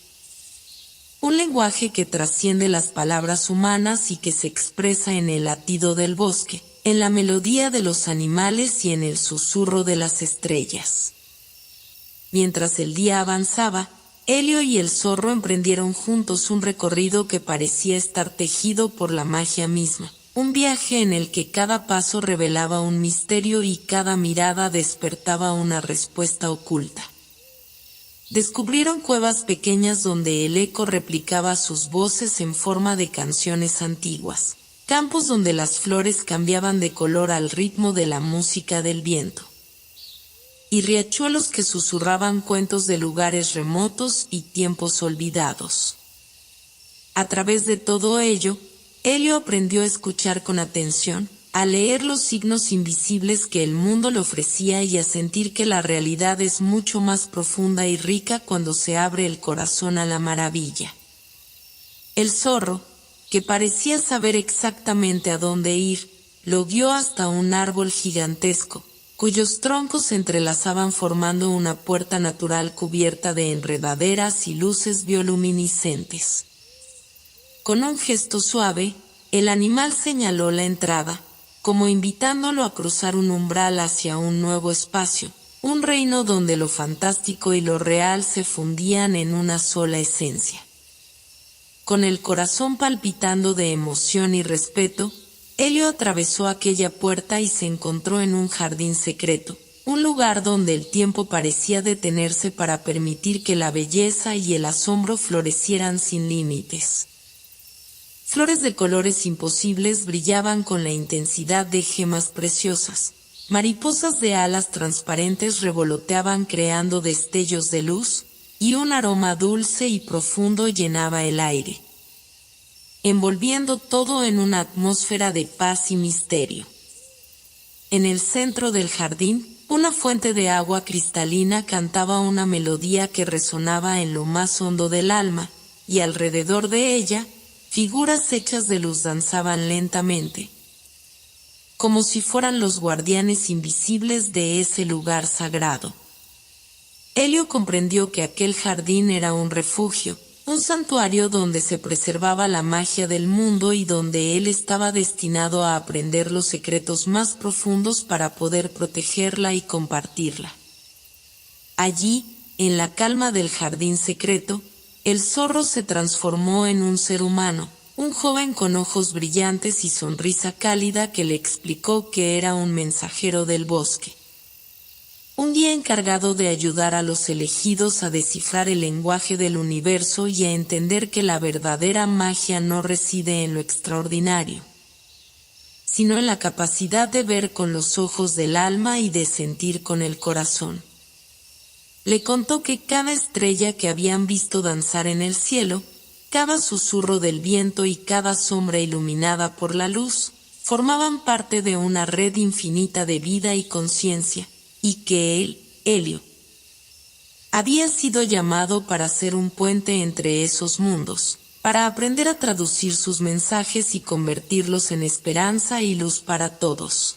un lenguaje que trasciende las palabras humanas y que se expresa en el latido del bosque, en la melodía de los animales y en el susurro de las estrellas. Mientras el día avanzaba, Helio y el zorro emprendieron juntos un recorrido que parecía estar tejido por la magia misma, un viaje en el que cada paso revelaba un misterio y cada mirada despertaba una respuesta oculta. Descubrieron cuevas pequeñas donde el eco replicaba sus voces en forma de canciones antiguas, campos donde las flores cambiaban de color al ritmo de la música del viento, y riachuelos que susurraban cuentos de lugares remotos y tiempos olvidados. A través de todo ello, Helio aprendió a escuchar con atención, a leer los signos invisibles que el mundo le ofrecía y a sentir que la realidad es mucho más profunda y rica cuando se abre el corazón a la maravilla. El zorro, que parecía saber exactamente a dónde ir, lo guió hasta un árbol gigantesco, cuyos troncos se entrelazaban formando una puerta natural cubierta de enredaderas y luces bioluminiscentes. Con un gesto suave, el animal señaló la entrada, como invitándolo a cruzar un umbral hacia un nuevo espacio, un reino donde lo fantástico y lo real se fundían en una sola esencia. Con el corazón palpitando de emoción y respeto, Helio atravesó aquella puerta y se encontró en un jardín secreto, un lugar donde el tiempo parecía detenerse para permitir que la belleza y el asombro florecieran sin límites. Flores de colores imposibles brillaban con la intensidad de gemas preciosas. Mariposas de alas transparentes revoloteaban creando destellos de luz, y un aroma dulce y profundo llenaba el aire, envolviendo todo en una atmósfera de paz y misterio. En el centro del jardín, una fuente de agua cristalina cantaba una melodía que resonaba en lo más hondo del alma, y alrededor de ella, figuras hechas de luz danzaban lentamente, como si fueran los guardianes invisibles de ese lugar sagrado. Helio comprendió que aquel jardín era un refugio, un santuario donde se preservaba la magia del mundo y donde él estaba destinado a aprender los secretos más profundos para poder protegerla y compartirla. Allí, en la calma del jardín secreto, el zorro se transformó en un ser humano, un joven con ojos brillantes y sonrisa cálida que le explicó que era un mensajero del bosque. Un guía encargado de ayudar a los elegidos a descifrar el lenguaje del universo y a entender que la verdadera magia no reside en lo extraordinario, sino en la capacidad de ver con los ojos del alma y de sentir con el corazón. Le contó que cada estrella que habían visto danzar en el cielo, cada susurro del viento y cada sombra iluminada por la luz, formaban parte de una red infinita de vida y conciencia, y que él, Helio, había sido llamado para ser un puente entre esos mundos, para aprender a traducir sus mensajes y convertirlos en esperanza y luz para todos.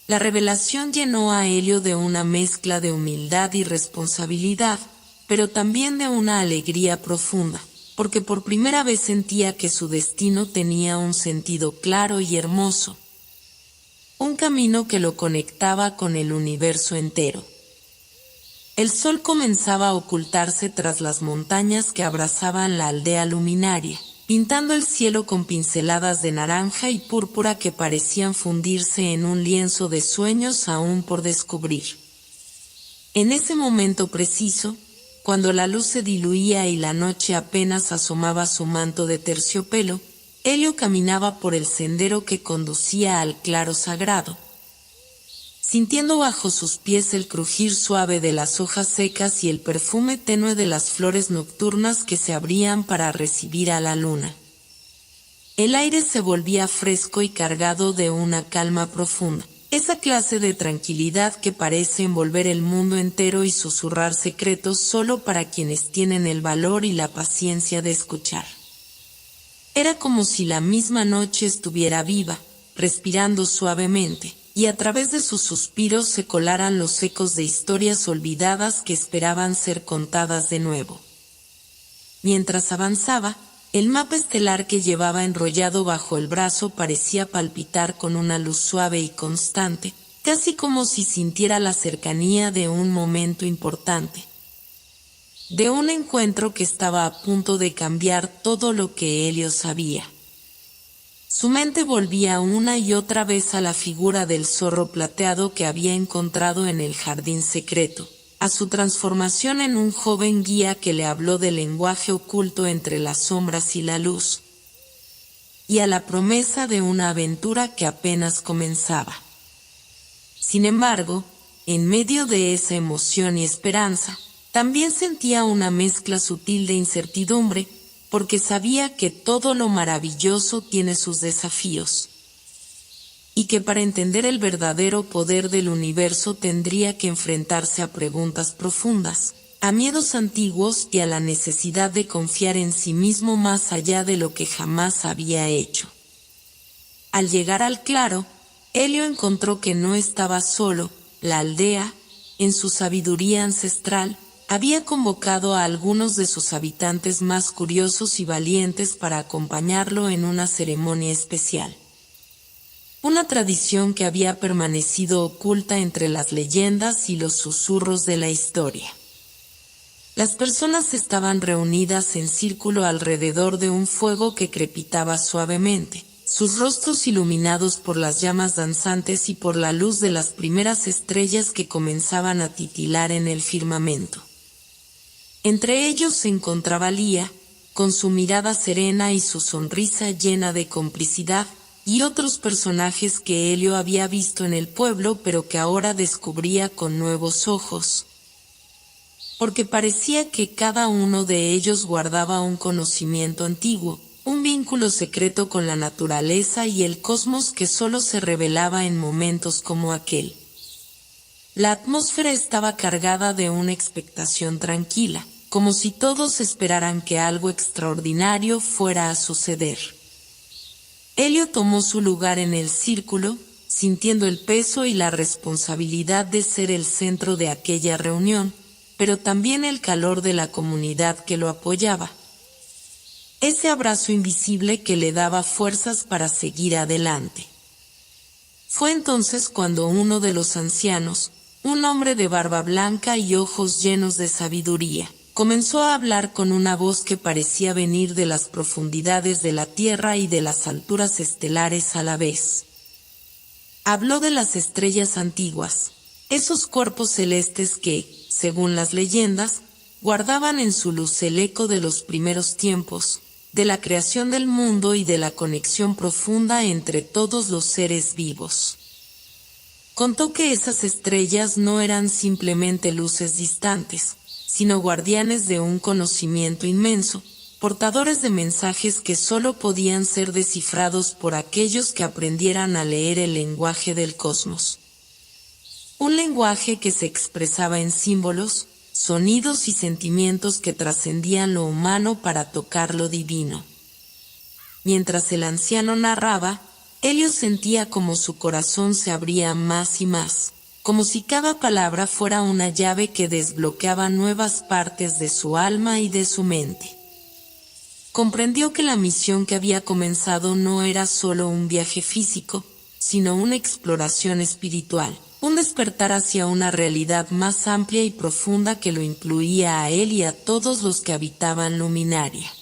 La revelación llenó a Helio de una mezcla de humildad y responsabilidad, pero también de una alegría profunda, porque por primera vez sentía que su destino tenía un sentido claro y hermoso, un camino que lo conectaba con el universo entero. El sol comenzaba a ocultarse tras las montañas que abrazaban la aldea luminaria, pintando el cielo con pinceladas de naranja y púrpura que parecían fundirse en un lienzo de sueños aún por descubrir. En ese momento preciso, cuando la luz se diluía y la noche apenas asomaba su manto de terciopelo, Helio caminaba por el sendero que conducía al claro sagrado, sintiendo bajo sus pies el crujir suave de las hojas secas y el perfume tenue de las flores nocturnas que se abrían para recibir a la luna. El aire se volvía fresco y cargado de una calma profunda, esa clase de tranquilidad que parece envolver el mundo entero y susurrar secretos solo para quienes tienen el valor y la paciencia de escuchar. Era como si la misma noche estuviera viva, respirando suavemente, y a través de sus suspiros se colaran los ecos de historias olvidadas que esperaban ser contadas de nuevo. Mientras avanzaba, el mapa estelar que llevaba enrollado bajo el brazo parecía palpitar con una luz suave y constante, casi como si sintiera la cercanía de un momento importante, de un encuentro que estaba a punto de cambiar todo lo que Helio sabía. Su mente volvía una y otra vez a la figura del zorro plateado que había encontrado en el jardín secreto, a su transformación en un joven guía que le habló del lenguaje oculto entre las sombras y la luz, y a la promesa de una aventura que apenas comenzaba. Sin embargo, en medio de esa emoción y esperanza, también sentía una mezcla sutil de incertidumbre, porque sabía que todo lo maravilloso tiene sus desafíos, y que para entender el verdadero poder del universo tendría que enfrentarse a preguntas profundas, a miedos antiguos y a la necesidad de confiar en sí mismo más allá de lo que jamás había hecho. Al llegar al claro, Helio encontró que no estaba solo. La aldea, en su sabiduría ancestral, había convocado a algunos de sus habitantes más curiosos y valientes para acompañarlo en una ceremonia especial. Una tradición que había permanecido oculta entre las leyendas y los susurros de la historia. Las personas estaban reunidas en círculo alrededor de un fuego que crepitaba suavemente, sus rostros iluminados por las llamas danzantes y por la luz de las primeras estrellas que comenzaban a titilar en el firmamento. Entre ellos se encontraba Lía, con su mirada serena y su sonrisa llena de complicidad, y otros personajes que Helio había visto en el pueblo pero que ahora descubría con nuevos ojos, porque parecía que cada uno de ellos guardaba un conocimiento antiguo, un vínculo secreto con la naturaleza y el cosmos que solo se revelaba en momentos como aquel. La atmósfera estaba cargada de una expectación tranquila, como si todos esperaran que algo extraordinario fuera a suceder. Helio tomó su lugar en el círculo, sintiendo el peso y la responsabilidad de ser el centro de aquella reunión, pero también el calor de la comunidad que lo apoyaba. Ese abrazo invisible que le daba fuerzas para seguir adelante. Fue entonces cuando uno de los ancianos, un hombre de barba blanca y ojos llenos de sabiduría, comenzó a hablar con una voz que parecía venir de las profundidades de la tierra y de las alturas estelares a la vez. Habló de las estrellas antiguas, esos cuerpos celestes que, según las leyendas, guardaban en su luz el eco de los primeros tiempos, de la creación del mundo y de la conexión profunda entre todos los seres vivos. Contó que esas estrellas no eran simplemente luces distantes, sino guardianes de un conocimiento inmenso, portadores de mensajes que solo podían ser descifrados por aquellos que aprendieran a leer el lenguaje del cosmos. Un lenguaje que se expresaba en símbolos, sonidos y sentimientos que trascendían lo humano para tocar lo divino. Mientras el anciano narraba, Helio sentía como su corazón se abría más y más, como si cada palabra fuera una llave que desbloqueaba nuevas partes de su alma y de su mente. Comprendió que la misión que había comenzado no era solo un viaje físico, sino una exploración espiritual, un despertar hacia una realidad más amplia y profunda que lo incluía a él y a todos los que habitaban Luminaria.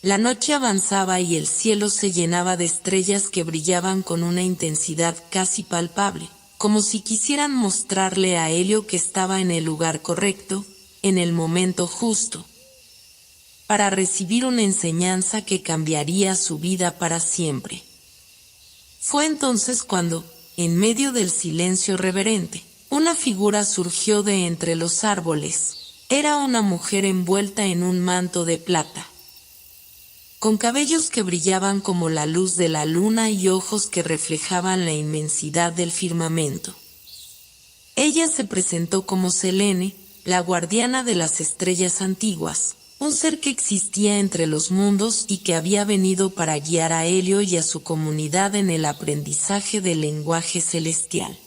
La noche avanzaba y el cielo se llenaba de estrellas que brillaban con una intensidad casi palpable, como si quisieran mostrarle a Helio que estaba en el lugar correcto, en el momento justo, para recibir una enseñanza que cambiaría su vida para siempre. Fue entonces cuando, en medio del silencio reverente, una figura surgió de entre los árboles. Era una mujer envuelta en un manto de plata, con cabellos que brillaban como la luz de la luna y ojos que reflejaban la inmensidad del firmamento. Ella se presentó como Selene, la guardiana de las estrellas antiguas, un ser que existía entre los mundos y que había venido para guiar a Helio y a su comunidad en el aprendizaje del lenguaje celestial.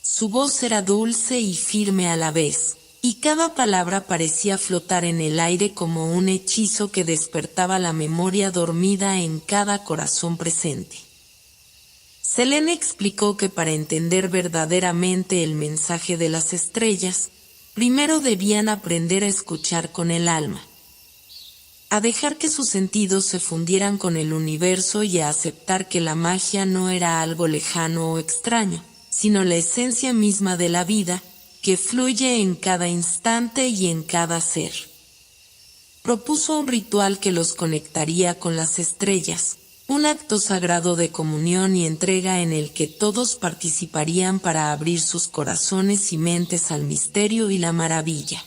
Su voz era dulce y firme a la vez, y cada palabra parecía flotar en el aire como un hechizo que despertaba la memoria dormida en cada corazón presente. Selene explicó que para entender verdaderamente el mensaje de las estrellas, primero debían aprender a escuchar con el alma, a dejar que sus sentidos se fundieran con el universo y a aceptar que la magia no era algo lejano o extraño, sino la esencia misma de la vida, que fluye en cada instante y en cada ser. Propuso un ritual que los conectaría con las estrellas, un acto sagrado de comunión y entrega en el que todos participarían para abrir sus corazones y mentes al misterio y la maravilla.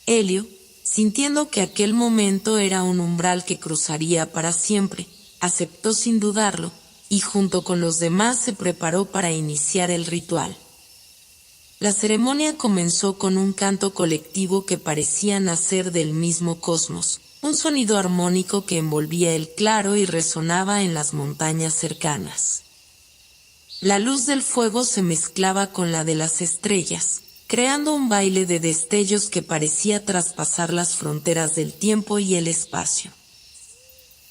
Helio, sintiendo que aquel momento era un umbral que cruzaría para siempre, aceptó sin dudarlo, y junto con los demás se preparó para iniciar el ritual. La ceremonia comenzó con un canto colectivo que parecía nacer del mismo cosmos, un sonido armónico que envolvía el claro y resonaba en las montañas cercanas. La luz del fuego se mezclaba con la de las estrellas, creando un baile de destellos que parecía traspasar las fronteras del tiempo y el espacio.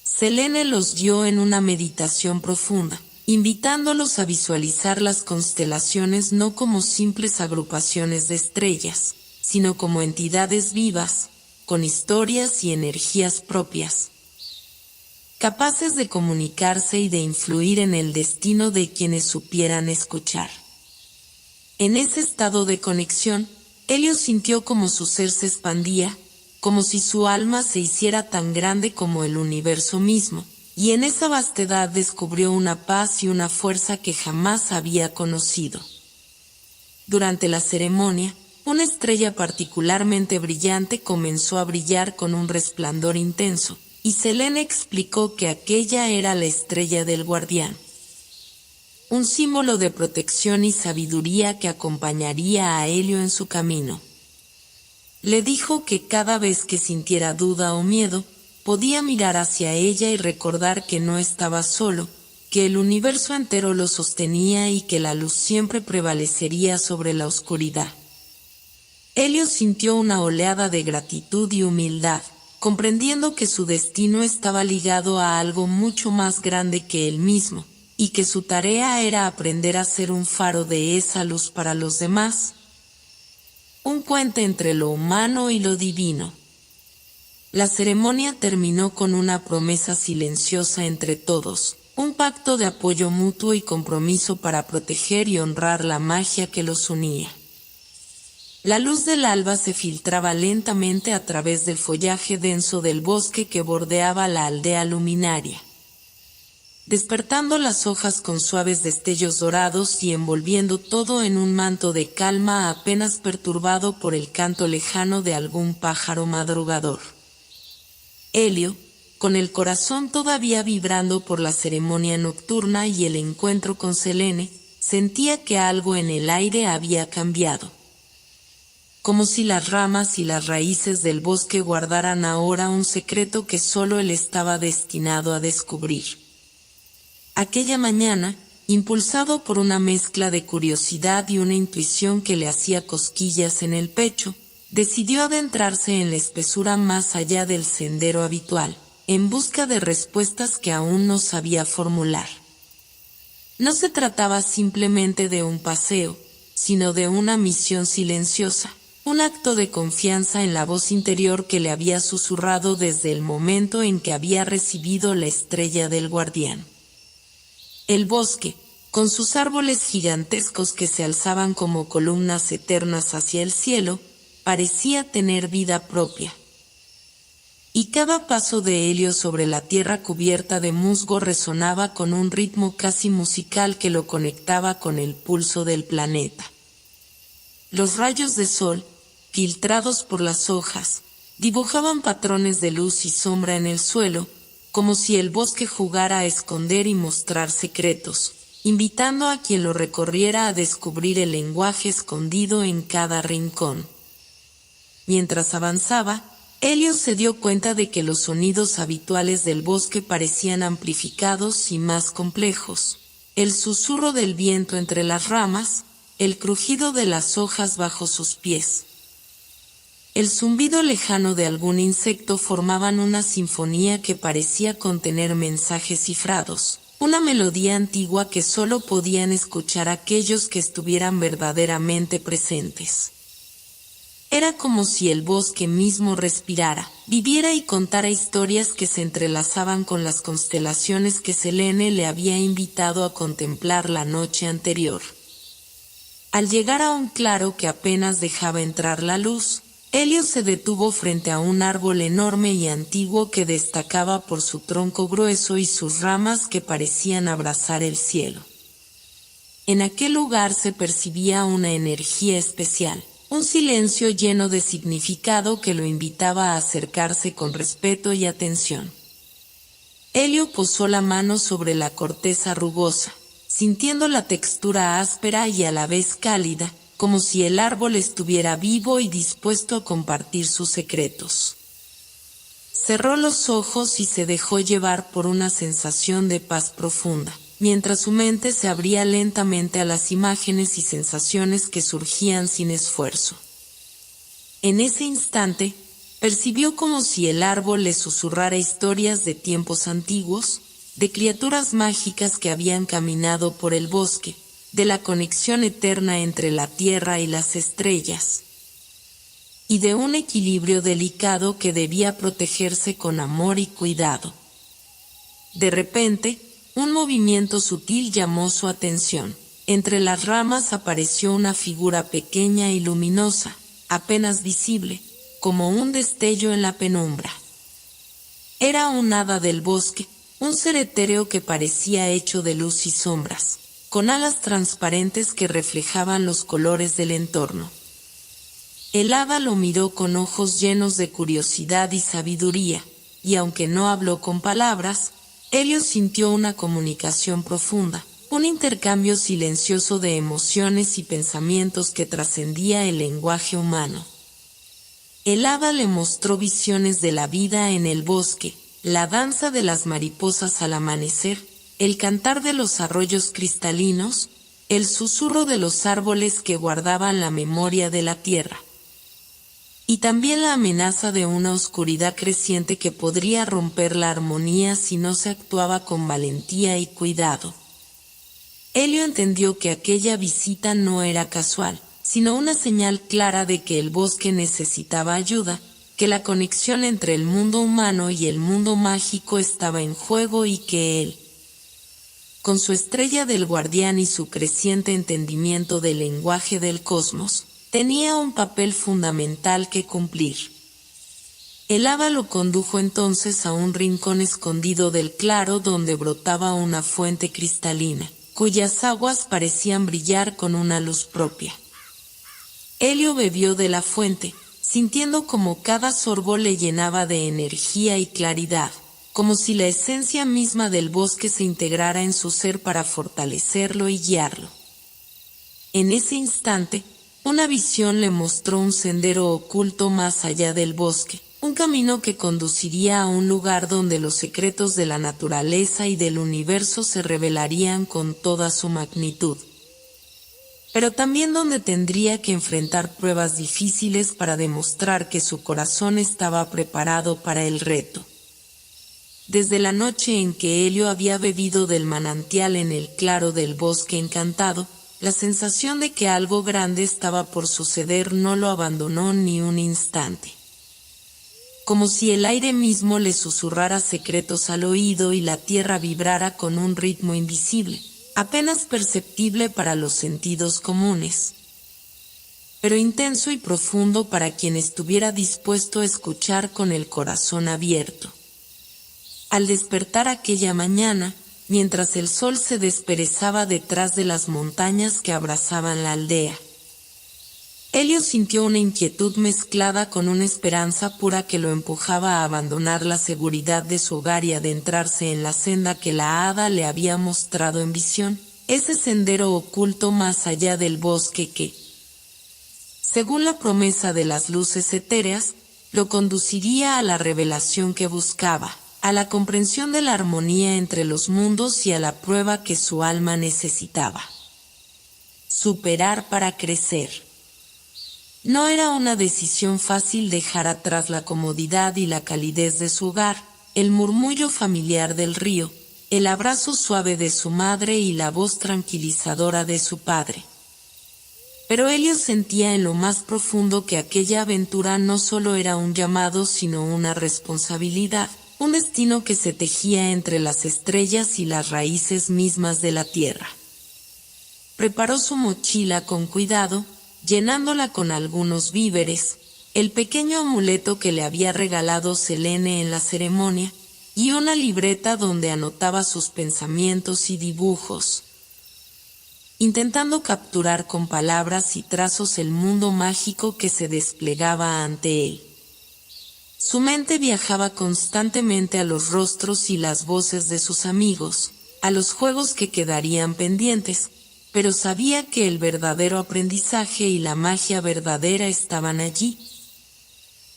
Selene los guió en una meditación profunda, invitándolos a visualizar las constelaciones no como simples agrupaciones de estrellas, sino como entidades vivas, con historias y energías propias, capaces de comunicarse y de influir en el destino de quienes supieran escuchar. En ese estado de conexión, Helio sintió como su ser se expandía, como si su alma se hiciera tan grande como el universo mismo, y en esa vastedad descubrió una paz y una fuerza que jamás había conocido. Durante la ceremonia, una estrella particularmente brillante comenzó a brillar con un resplandor intenso, y Selene explicó que aquella era la estrella del guardián, un símbolo de protección y sabiduría que acompañaría a Helio en su camino. Le dijo que cada vez que sintiera duda o miedo, podía mirar hacia ella y recordar que no estaba solo, que el universo entero lo sostenía y que la luz siempre prevalecería sobre la oscuridad. Helio sintió una oleada de gratitud y humildad, comprendiendo que su destino estaba ligado a algo mucho más grande que él mismo, y que su tarea era aprender a ser un faro de esa luz para los demás, un puente entre lo humano y lo divino. La ceremonia terminó con una promesa silenciosa entre todos, un pacto de apoyo mutuo y compromiso para proteger y honrar la magia que los unía. La luz del alba se filtraba lentamente a través del follaje denso del bosque que bordeaba la aldea luminaria, despertando las hojas con suaves destellos dorados y envolviendo todo en un manto de calma apenas perturbado por el canto lejano de algún pájaro madrugador. Helio, con el corazón todavía vibrando por la ceremonia nocturna y el encuentro con Selene, sentía que algo en el aire había cambiado, como si las ramas y las raíces del bosque guardaran ahora un secreto que solo él estaba destinado a descubrir. Aquella mañana, impulsado por una mezcla de curiosidad y una intuición que le hacía cosquillas en el pecho, decidió adentrarse en la espesura más allá del sendero habitual, en busca de respuestas que aún no sabía formular. No se trataba simplemente de un paseo, sino de una misión silenciosa, un acto de confianza en la voz interior que le había susurrado desde el momento en que había recibido la estrella del guardián. El bosque, con sus árboles gigantescos que se alzaban como columnas eternas hacia el cielo, parecía tener vida propia. Y cada paso de Helio sobre la tierra cubierta de musgo resonaba con un ritmo casi musical que lo conectaba con el pulso del planeta. Los rayos de sol, filtrados por las hojas, dibujaban patrones de luz y sombra en el suelo, como si el bosque jugara a esconder y mostrar secretos, invitando a quien lo recorriera a descubrir el lenguaje escondido en cada rincón. Mientras avanzaba, Helio se dio cuenta de que los sonidos habituales del bosque parecían amplificados y más complejos. El susurro del viento entre las ramas, el crujido de las hojas bajo sus pies, el zumbido lejano de algún insecto formaban una sinfonía que parecía contener mensajes cifrados, una melodía antigua que solo podían escuchar aquellos que estuvieran verdaderamente presentes. Era como si el bosque mismo respirara, viviera y contara historias que se entrelazaban con las constelaciones que Selene le había invitado a contemplar la noche anterior. Al llegar a un claro que apenas dejaba entrar la luz, Elliot se detuvo frente a un árbol enorme y antiguo que destacaba por su tronco grueso y sus ramas que parecían abrazar el cielo. En aquel lugar se percibía una energía especial, un silencio lleno de significado que lo invitaba a acercarse con respeto y atención. Elliot posó la mano sobre la corteza rugosa, sintiendo la textura áspera y a la vez cálida, como si el árbol estuviera vivo y dispuesto a compartir sus secretos. Cerró los ojos y se dejó llevar por una sensación de paz profunda, mientras su mente se abría lentamente a las imágenes y sensaciones que surgían sin esfuerzo. En ese instante, percibió como si el árbol le susurrara historias de tiempos antiguos, de criaturas mágicas que habían caminado por el bosque, de la conexión eterna entre la tierra y las estrellas, y de un equilibrio delicado que debía protegerse con amor y cuidado. De repente, un movimiento sutil llamó su atención. Entre las ramas apareció una figura pequeña y luminosa, apenas visible, como un destello en la penumbra. Era un hada del bosque, un ser etéreo que parecía hecho de luz y sombras, con alas transparentes que reflejaban los colores del entorno. El hada lo miró con ojos llenos de curiosidad y sabiduría, y aunque no habló con palabras, Elliot sintió una comunicación profunda, un intercambio silencioso de emociones y pensamientos que trascendía el lenguaje humano. El hada le mostró visiones de la vida en el bosque, la danza de las mariposas al amanecer, el cantar de los arroyos cristalinos, el susurro de los árboles que guardaban la memoria de la tierra. Y también la amenaza de una oscuridad creciente que podría romper la armonía si no se actuaba con valentía y cuidado. Elliot entendió que aquella visita no era casual, sino una señal clara de que el bosque necesitaba ayuda, que la conexión entre el mundo humano y el mundo mágico estaba en juego y que él, con su estrella del guardián y su creciente entendimiento del lenguaje del cosmos, tenía un papel fundamental que cumplir. El hada lo condujo entonces a un rincón escondido del claro donde brotaba una fuente cristalina, cuyas aguas parecían brillar con una luz propia. Elliot bebió de la fuente, sintiendo como cada sorbo le llenaba de energía y claridad, como si la esencia misma del bosque se integrara en su ser para fortalecerlo y guiarlo. En ese instante, una visión le mostró un sendero oculto más allá del bosque, un camino que conduciría a un lugar donde los secretos de la naturaleza y del universo se revelarían con toda su magnitud. Pero también donde tendría que enfrentar pruebas difíciles para demostrar que su corazón estaba preparado para el reto. Desde la noche en que Elliot había bebido del manantial en el claro del bosque encantado, la sensación de que algo grande estaba por suceder no lo abandonó ni un instante. Como si el aire mismo le susurrara secretos al oído y la tierra vibrara con un ritmo invisible, apenas perceptible para los sentidos comunes, pero intenso y profundo para quien estuviera dispuesto a escuchar con el corazón abierto. Al despertar aquella mañana, mientras el sol se desperezaba detrás de las montañas que abrazaban la aldea, Elliot sintió una inquietud mezclada con una esperanza pura que lo empujaba a abandonar la seguridad de su hogar y adentrarse en la senda que la hada le había mostrado en visión, ese sendero oculto más allá del bosque que, según la promesa de las luces etéreas, lo conduciría a la revelación que buscaba, a la comprensión de la armonía entre los mundos y a la prueba que su alma necesitaba. Superar para crecer. No era una decisión fácil dejar atrás la comodidad y la calidez de su hogar, el murmullo familiar del río, el abrazo suave de su madre y la voz tranquilizadora de su padre. Pero Elliot sentía en lo más profundo que aquella aventura no solo era un llamado sino una responsabilidad, un destino que se tejía entre las estrellas y las raíces mismas de la tierra. Preparó su mochila con cuidado, llenándola con algunos víveres, el pequeño amuleto que le había regalado Selene en la ceremonia, y una libreta donde anotaba sus pensamientos y dibujos, intentando capturar con palabras y trazos el mundo mágico que se desplegaba ante él. Su mente viajaba constantemente a los rostros y las voces de sus amigos, a los juegos que quedarían pendientes, pero sabía que el verdadero aprendizaje y la magia verdadera estaban allí,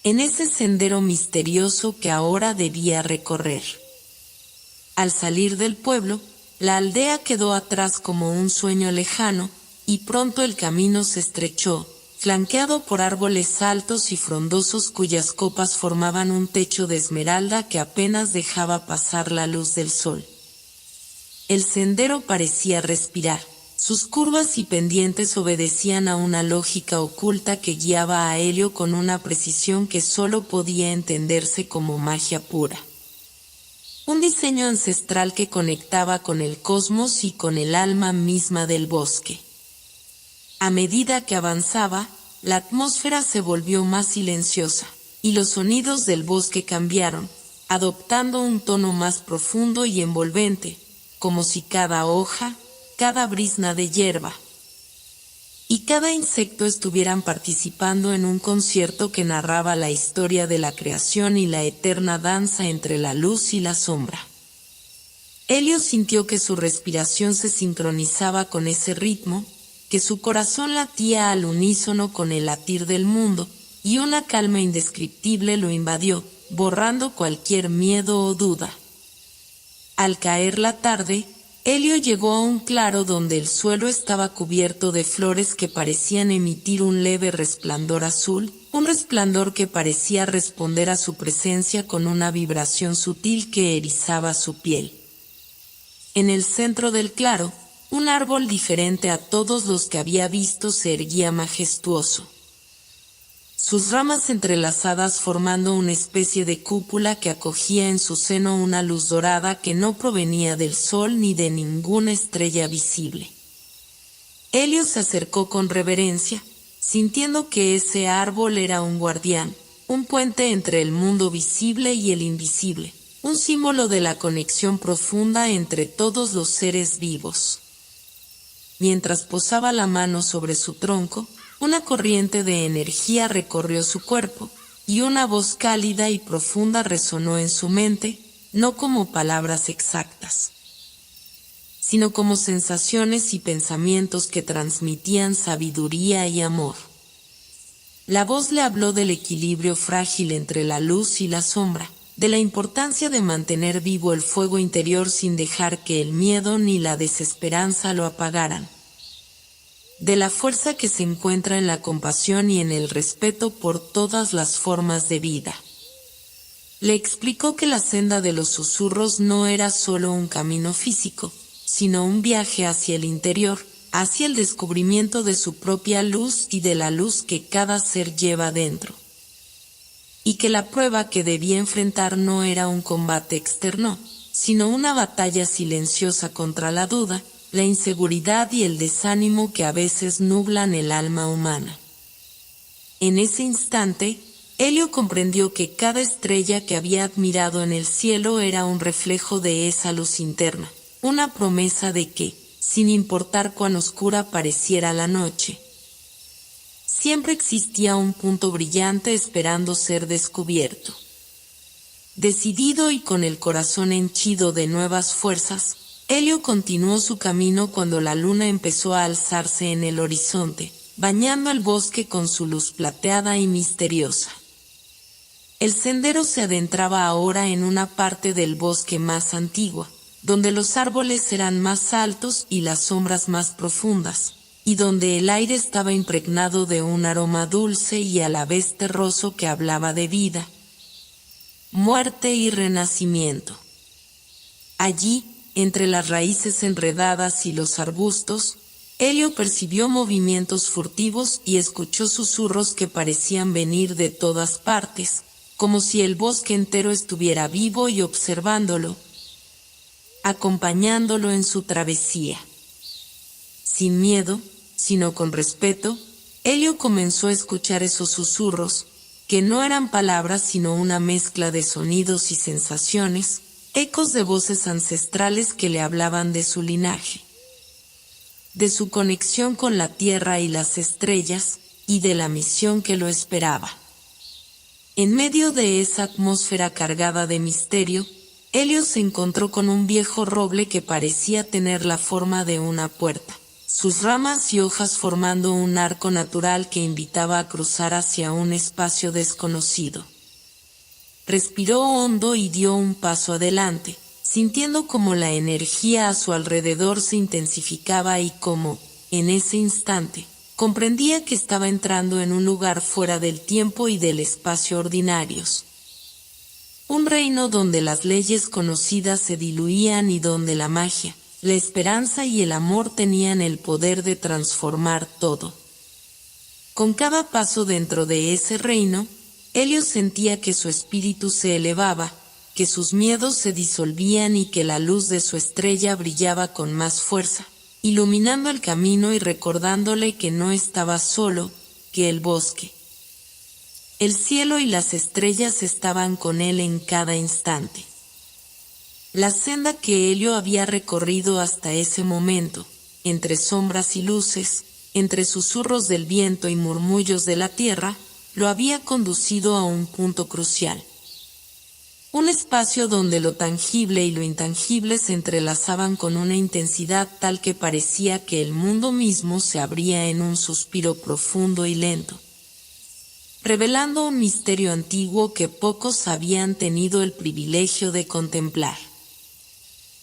en ese sendero misterioso que ahora debía recorrer. Al salir del pueblo, la aldea quedó atrás como un sueño lejano, y pronto el camino se estrechó, flanqueado por árboles altos y frondosos cuyas copas formaban un techo de esmeralda que apenas dejaba pasar la luz del sol. El sendero parecía respirar. Sus curvas y pendientes obedecían a una lógica oculta que guiaba a Helio con una precisión que solo podía entenderse como magia pura. Un diseño ancestral que conectaba con el cosmos y con el alma misma del bosque. A medida que avanzaba, la atmósfera se volvió más silenciosa, y los sonidos del bosque cambiaron, adoptando un tono más profundo y envolvente, como si cada hoja, cada brizna de hierba y cada insecto estuvieran participando en un concierto que narraba la historia de la creación y la eterna danza entre la luz y la sombra. Helio sintió que su respiración se sincronizaba con ese ritmo, que su corazón latía al unísono con el latir del mundo, y una calma indescriptible lo invadió, borrando cualquier miedo o duda. Al caer la tarde, Helio llegó a un claro donde el suelo estaba cubierto de flores que parecían emitir un leve resplandor azul, un resplandor que parecía responder a su presencia con una vibración sutil que erizaba su piel. En el centro del claro, un árbol diferente a todos los que había visto se erguía majestuoso. Sus ramas entrelazadas formando una especie de cúpula que acogía en su seno una luz dorada que no provenía del sol ni de ninguna estrella visible. Helio se acercó con reverencia, sintiendo que ese árbol era un guardián, un puente entre el mundo visible y el invisible, un símbolo de la conexión profunda entre todos los seres vivos. Mientras posaba la mano sobre su tronco, una corriente de energía recorrió su cuerpo, y una voz cálida y profunda resonó en su mente, no como palabras exactas, sino como sensaciones y pensamientos que transmitían sabiduría y amor. La voz le habló del equilibrio frágil entre la luz y la sombra, de la importancia de mantener vivo el fuego interior sin dejar que el miedo ni la desesperanza lo apagaran, de la fuerza que se encuentra en la compasión y en el respeto por todas las formas de vida. Le explicó que la senda de los susurros no era solo un camino físico, sino un viaje hacia el interior, hacia el descubrimiento de su propia luz y de la luz que cada ser lleva dentro. Y que la prueba que debía enfrentar no era un combate externo, sino una batalla silenciosa contra la duda, la inseguridad y el desánimo que a veces nublan el alma humana. En ese instante, Helio comprendió que cada estrella que había admirado en el cielo era un reflejo de esa luz interna, una promesa de que, sin importar cuán oscura pareciera la noche, siempre existía un punto brillante esperando ser descubierto. Decidido y con el corazón henchido de nuevas fuerzas, Helio continuó su camino cuando la luna empezó a alzarse en el horizonte, bañando el bosque con su luz plateada y misteriosa. El sendero se adentraba ahora en una parte del bosque más antigua, donde los árboles eran más altos y las sombras más profundas, y donde el aire estaba impregnado de un aroma dulce y a la vez terroso que hablaba de vida, muerte y renacimiento. Allí, entre las raíces enredadas y los arbustos, Elio percibió movimientos furtivos y escuchó susurros que parecían venir de todas partes, como si el bosque entero estuviera vivo y observándolo, acompañándolo en su travesía. Sin miedo, sino con respeto, Elio comenzó a escuchar esos susurros, que no eran palabras sino una mezcla de sonidos y sensaciones, ecos de voces ancestrales que le hablaban de su linaje, de su conexión con la tierra y las estrellas, y de la misión que lo esperaba. En medio de esa atmósfera cargada de misterio, Elio se encontró con un viejo roble que parecía tener la forma de una puerta, sus ramas y hojas formando un arco natural que invitaba a cruzar hacia un espacio desconocido. Respiró hondo y dio un paso adelante, sintiendo como la energía a su alrededor se intensificaba y como, en ese instante, comprendía que estaba entrando en un lugar fuera del tiempo y del espacio ordinarios. Un reino donde las leyes conocidas se diluían y donde la magia, la esperanza y el amor tenían el poder de transformar todo. Con cada paso dentro de ese reino, Elio sentía que su espíritu se elevaba, que sus miedos se disolvían y que la luz de su estrella brillaba con más fuerza, iluminando el camino y recordándole que no estaba solo, que el bosque, el cielo y las estrellas estaban con él en cada instante. La senda que Elio había recorrido hasta ese momento, entre sombras y luces, entre susurros del viento y murmullos de la tierra, lo había conducido a un punto crucial. Un espacio donde lo tangible y lo intangible se entrelazaban con una intensidad tal que parecía que el mundo mismo se abría en un suspiro profundo y lento, revelando un misterio antiguo que pocos habían tenido el privilegio de contemplar.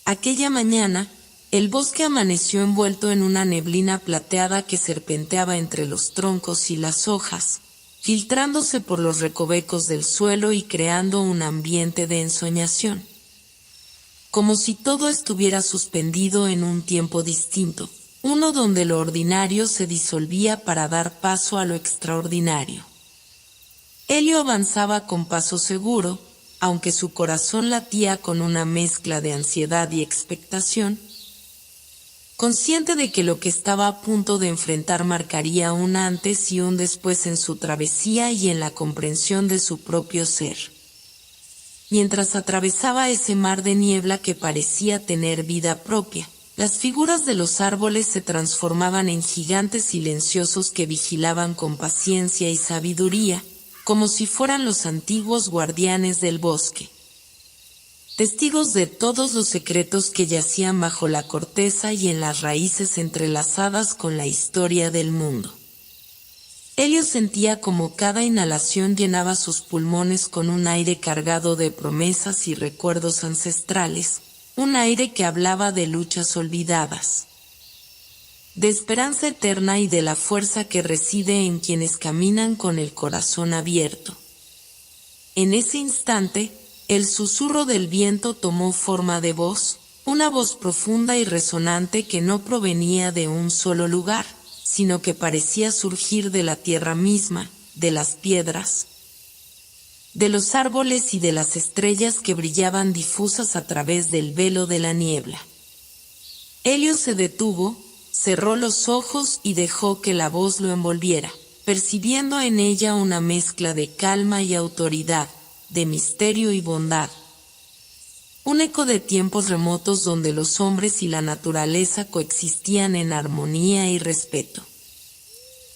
Aquella mañana, el bosque amaneció envuelto en una neblina plateada que serpenteaba entre los troncos y las hojas, filtrándose por los recovecos del suelo y creando un ambiente de ensoñación. Como si todo estuviera suspendido en un tiempo distinto, uno donde lo ordinario se disolvía para dar paso a lo extraordinario. Elio avanzaba con paso seguro, aunque su corazón latía con una mezcla de ansiedad y expectación, consciente de que lo que estaba a punto de enfrentar marcaría un antes y un después en su travesía y en la comprensión de su propio ser. Mientras atravesaba ese mar de niebla que parecía tener vida propia, las figuras de los árboles se transformaban en gigantes silenciosos que vigilaban con paciencia y sabiduría, como si fueran los antiguos guardianes del bosque, testigos de todos los secretos que yacían bajo la corteza y en las raíces entrelazadas con la historia del mundo. Elio sentía como cada inhalación llenaba sus pulmones con un aire cargado de promesas y recuerdos ancestrales, un aire que hablaba de luchas olvidadas, de esperanza eterna y de la fuerza que reside en quienes caminan con el corazón abierto. En ese instante, el susurro del viento tomó forma de voz, una voz profunda y resonante que no provenía de un solo lugar, sino que parecía surgir de la tierra misma, de las piedras, de los árboles y de las estrellas que brillaban difusas a través del velo de la niebla. Elio se detuvo, cerró los ojos y dejó que la voz lo envolviera, percibiendo en ella una mezcla de calma y autoridad, de misterio y bondad. Un eco de tiempos remotos donde los hombres y la naturaleza coexistían en armonía y respeto.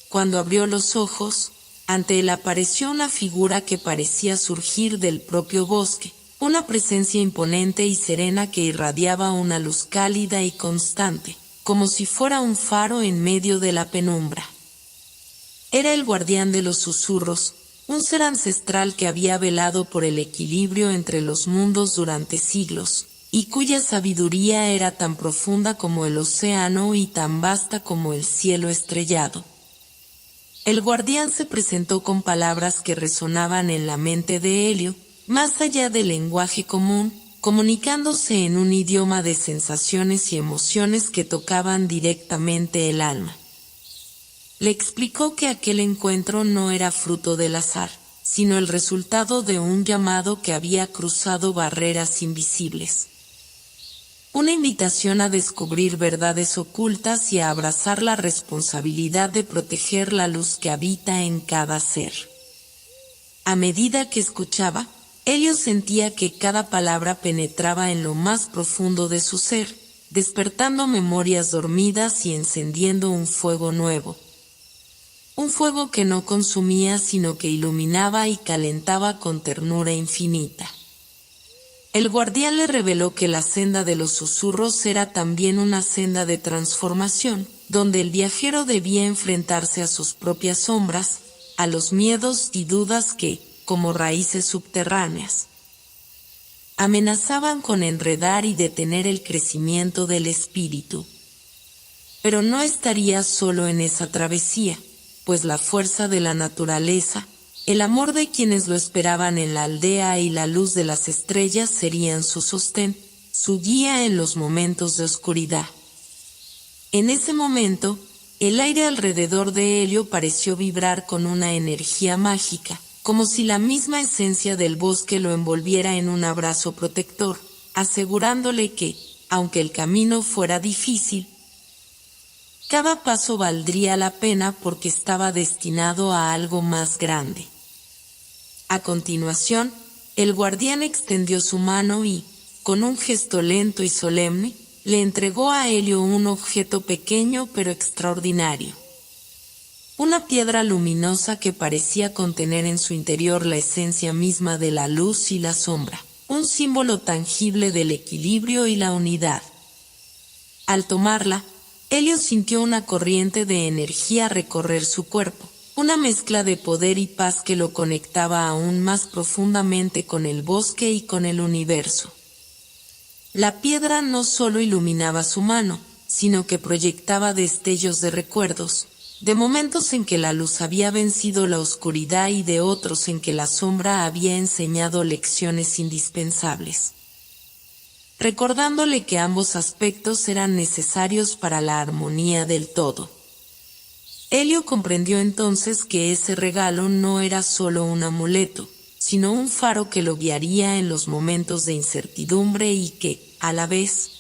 Cuando abrió los ojos, ante él apareció una figura que parecía surgir del propio bosque, una presencia imponente y serena que irradiaba una luz cálida y constante, como si fuera un faro en medio de la penumbra. Era el guardián de los susurros, un ser ancestral que había velado por el equilibrio entre los mundos durante siglos, y cuya sabiduría era tan profunda como el océano y tan vasta como el cielo estrellado. El guardián se presentó con palabras que resonaban en la mente de Helio, más allá del lenguaje común, comunicándose en un idioma de sensaciones y emociones que tocaban directamente el alma. Le explicó que aquel encuentro no era fruto del azar, sino el resultado de un llamado que había cruzado barreras invisibles. Una invitación a descubrir verdades ocultas y a abrazar la responsabilidad de proteger la luz que habita en cada ser. A medida que escuchaba, Helio sentía que cada palabra penetraba en lo más profundo de su ser, despertando memorias dormidas y encendiendo un fuego nuevo. Un fuego que no consumía sino que iluminaba y calentaba con ternura infinita. El guardián le reveló que la senda de los susurros era también una senda de transformación, donde el viajero debía enfrentarse a sus propias sombras, a los miedos y dudas que, como raíces subterráneas, amenazaban con enredar y detener el crecimiento del espíritu. Pero no estaría solo en esa travesía, pues la fuerza de la naturaleza, el amor de quienes lo esperaban en la aldea y la luz de las estrellas serían su sostén, su guía en los momentos de oscuridad. En ese momento, el aire alrededor de Helio pareció vibrar con una energía mágica, como si la misma esencia del bosque lo envolviera en un abrazo protector, asegurándole que, aunque el camino fuera difícil, cada paso valdría la pena porque estaba destinado a algo más grande. A continuación, el guardián extendió su mano y, con un gesto lento y solemne, le entregó a Helio un objeto pequeño pero extraordinario. Una piedra luminosa que parecía contener en su interior la esencia misma de la luz y la sombra, un símbolo tangible del equilibrio y la unidad. Al tomarla, Helio sintió una corriente de energía recorrer su cuerpo, una mezcla de poder y paz que lo conectaba aún más profundamente con el bosque y con el universo. La piedra no solo iluminaba su mano, sino que proyectaba destellos de recuerdos, de momentos en que la luz había vencido la oscuridad y de otros en que la sombra había enseñado lecciones indispensables, recordándole que ambos aspectos eran necesarios para la armonía del todo. Helio comprendió entonces que ese regalo no era solo un amuleto, sino un faro que lo guiaría en los momentos de incertidumbre y que, a la vez,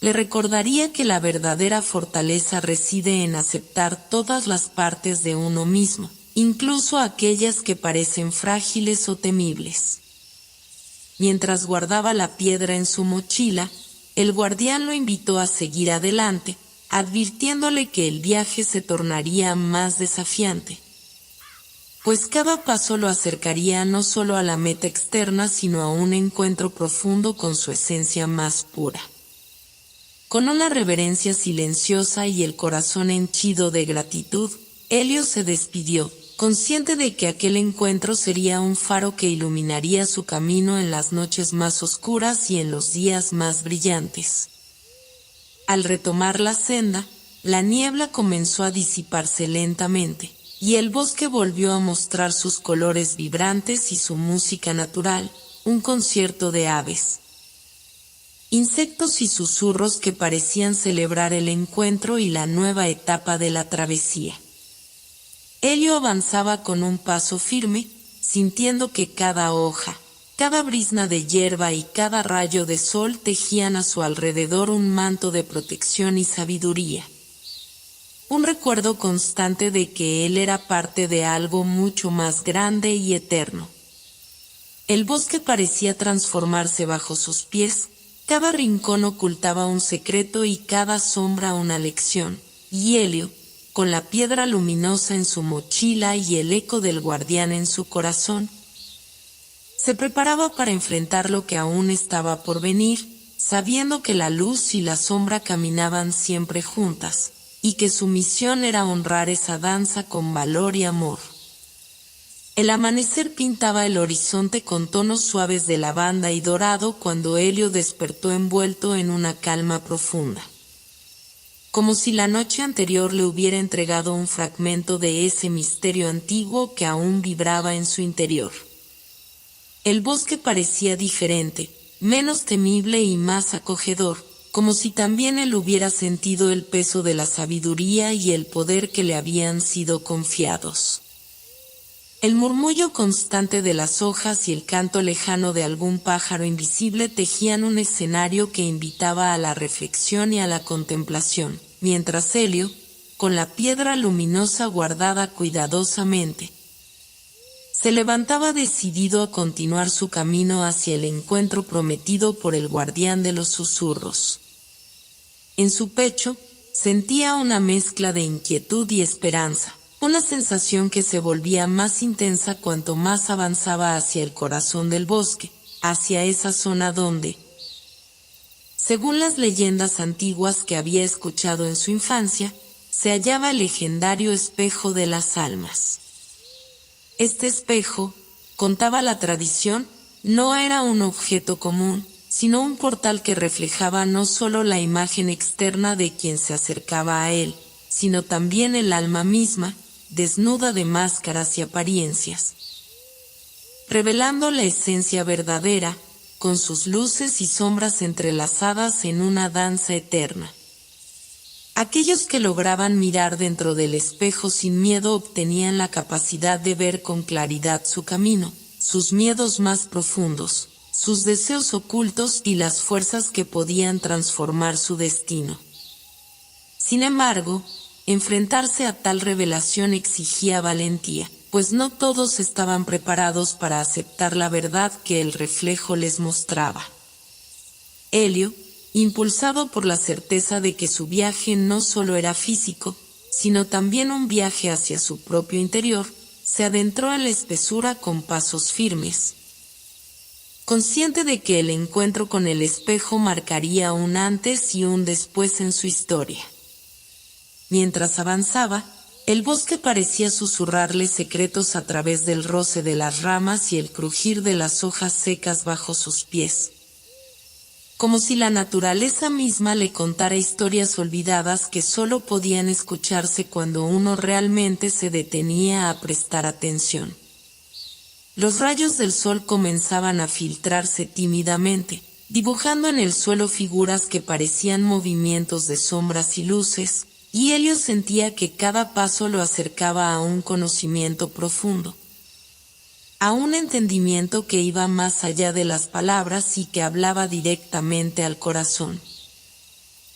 le recordaría que la verdadera fortaleza reside en aceptar todas las partes de uno mismo, incluso aquellas que parecen frágiles o temibles. Mientras guardaba la piedra en su mochila, el guardián lo invitó a seguir adelante, advirtiéndole que el viaje se tornaría más desafiante, pues cada paso lo acercaría no solo a la meta externa sino a un encuentro profundo con su esencia más pura. Con una reverencia silenciosa y el corazón henchido de gratitud, Helio se despidió, consciente de que aquel encuentro sería un faro que iluminaría su camino en las noches más oscuras y en los días más brillantes. Al retomar la senda, la niebla comenzó a disiparse lentamente, y el bosque volvió a mostrar sus colores vibrantes y su música natural, un concierto de aves, insectos y susurros que parecían celebrar el encuentro y la nueva etapa de la travesía. Helio avanzaba con un paso firme, sintiendo que cada hoja, cada brizna de hierba y cada rayo de sol tejían a su alrededor un manto de protección y sabiduría. Un recuerdo constante de que él era parte de algo mucho más grande y eterno. El bosque parecía transformarse bajo sus pies, cada rincón ocultaba un secreto y cada sombra una lección, y Helio, con la piedra luminosa en su mochila y el eco del guardián en su corazón, se preparaba para enfrentar lo que aún estaba por venir, sabiendo que la luz y la sombra caminaban siempre juntas, y que su misión era honrar esa danza con valor y amor. El amanecer pintaba el horizonte con tonos suaves de lavanda y dorado cuando Helio despertó envuelto en una calma profunda. Como si la noche anterior le hubiera entregado un fragmento de ese misterio antiguo que aún vibraba en su interior. El bosque parecía diferente, menos temible y más acogedor, como si también él hubiera sentido el peso de la sabiduría y el poder que le habían sido confiados. El murmullo constante de las hojas y el canto lejano de algún pájaro invisible tejían un escenario que invitaba a la reflexión y a la contemplación, mientras Helio, con la piedra luminosa guardada cuidadosamente, se levantaba decidido a continuar su camino hacia el encuentro prometido por el guardián de los susurros. En su pecho, sentía una mezcla de inquietud y esperanza. Una sensación que se volvía más intensa cuanto más avanzaba hacia el corazón del bosque, hacia esa zona donde, según las leyendas antiguas que había escuchado en su infancia, se hallaba el legendario espejo de las almas. Este espejo, contaba la tradición, no era un objeto común, sino un portal que reflejaba no solo la imagen externa de quien se acercaba a él, sino también el alma misma, desnuda de máscaras y apariencias, revelando la esencia verdadera, con sus luces y sombras entrelazadas en una danza eterna. Aquellos que lograban mirar dentro del espejo sin miedo obtenían la capacidad de ver con claridad su camino, sus miedos más profundos, sus deseos ocultos y las fuerzas que podían transformar su destino. Sin embargo, enfrentarse a tal revelación exigía valentía, pues no todos estaban preparados para aceptar la verdad que el reflejo les mostraba. Helio, impulsado por la certeza de que su viaje no solo era físico, sino también un viaje hacia su propio interior, se adentró en la espesura con pasos firmes, consciente de que el encuentro con el espejo marcaría un antes y un después en su historia. Mientras avanzaba, el bosque parecía susurrarle secretos a través del roce de las ramas y el crujir de las hojas secas bajo sus pies. Como si la naturaleza misma le contara historias olvidadas que solo podían escucharse cuando uno realmente se detenía a prestar atención. Los rayos del sol comenzaban a filtrarse tímidamente, dibujando en el suelo figuras que parecían movimientos de sombras y luces, y Helio sentía que cada paso lo acercaba a un conocimiento profundo, a un entendimiento que iba más allá de las palabras y que hablaba directamente al corazón.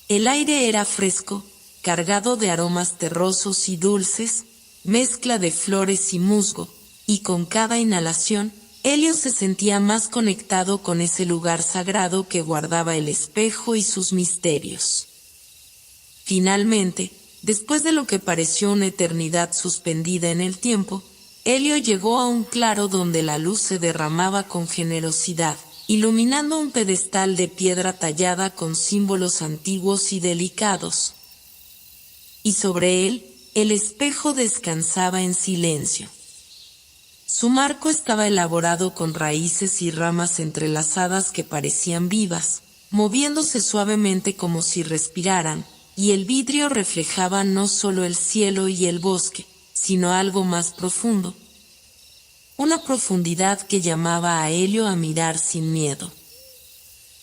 El aire era fresco, cargado de aromas terrosos y dulces, mezcla de flores y musgo, y con cada inhalación, Helio se sentía más conectado con ese lugar sagrado que guardaba el espejo y sus misterios. Finalmente, después de lo que pareció una eternidad suspendida en el tiempo, Helio llegó a un claro donde la luz se derramaba con generosidad, iluminando un pedestal de piedra tallada con símbolos antiguos y delicados. Y sobre él, el espejo descansaba en silencio. Su marco estaba elaborado con raíces y ramas entrelazadas que parecían vivas, moviéndose suavemente como si respiraran, y el vidrio reflejaba no solo el cielo y el bosque, sino algo más profundo. Una profundidad que llamaba a Helio a mirar sin miedo.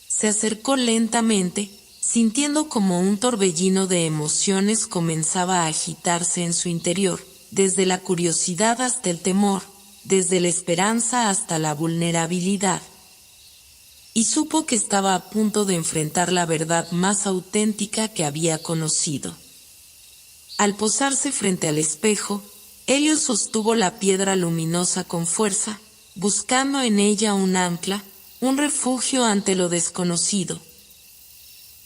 Se acercó lentamente, sintiendo como un torbellino de emociones comenzaba a agitarse en su interior, desde la curiosidad hasta el temor, desde la esperanza hasta la vulnerabilidad. Y supo que estaba a punto de enfrentar la verdad más auténtica que había conocido. Al posarse frente al espejo, Helio sostuvo la piedra luminosa con fuerza, buscando en ella un ancla, un refugio ante lo desconocido.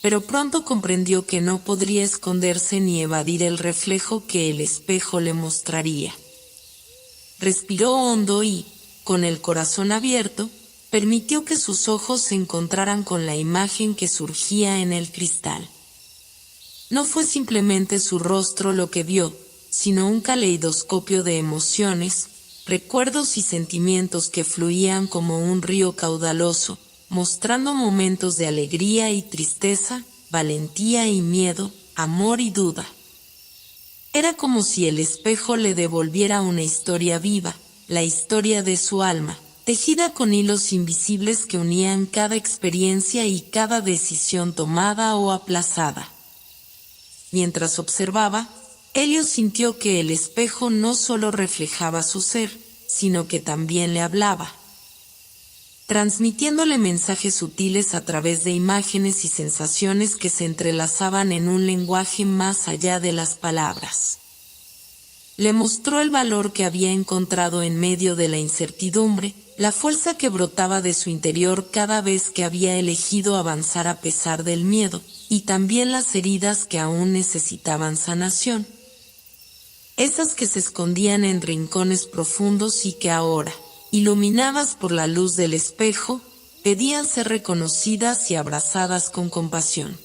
Pero pronto comprendió que no podría esconderse ni evadir el reflejo que el espejo le mostraría. Respiró hondo y, con el corazón abierto, permitió que sus ojos se encontraran con la imagen que surgía en el cristal. No fue simplemente su rostro lo que vio, sino un caleidoscopio de emociones, recuerdos y sentimientos que fluían como un río caudaloso, mostrando momentos de alegría y tristeza, valentía y miedo, amor y duda. Era como si el espejo le devolviera una historia viva, la historia de su alma, tejida con hilos invisibles que unían cada experiencia y cada decisión tomada o aplazada. Mientras observaba, Elio sintió que el espejo no solo reflejaba su ser, sino que también le hablaba, transmitiéndole mensajes sutiles a través de imágenes y sensaciones que se entrelazaban en un lenguaje más allá de las palabras. Le mostró el valor que había encontrado en medio de la incertidumbre, la fuerza que brotaba de su interior cada vez que había elegido avanzar a pesar del miedo, y también las heridas que aún necesitaban sanación. Esas que se escondían en rincones profundos y que ahora, iluminadas por la luz del espejo, pedían ser reconocidas y abrazadas con compasión.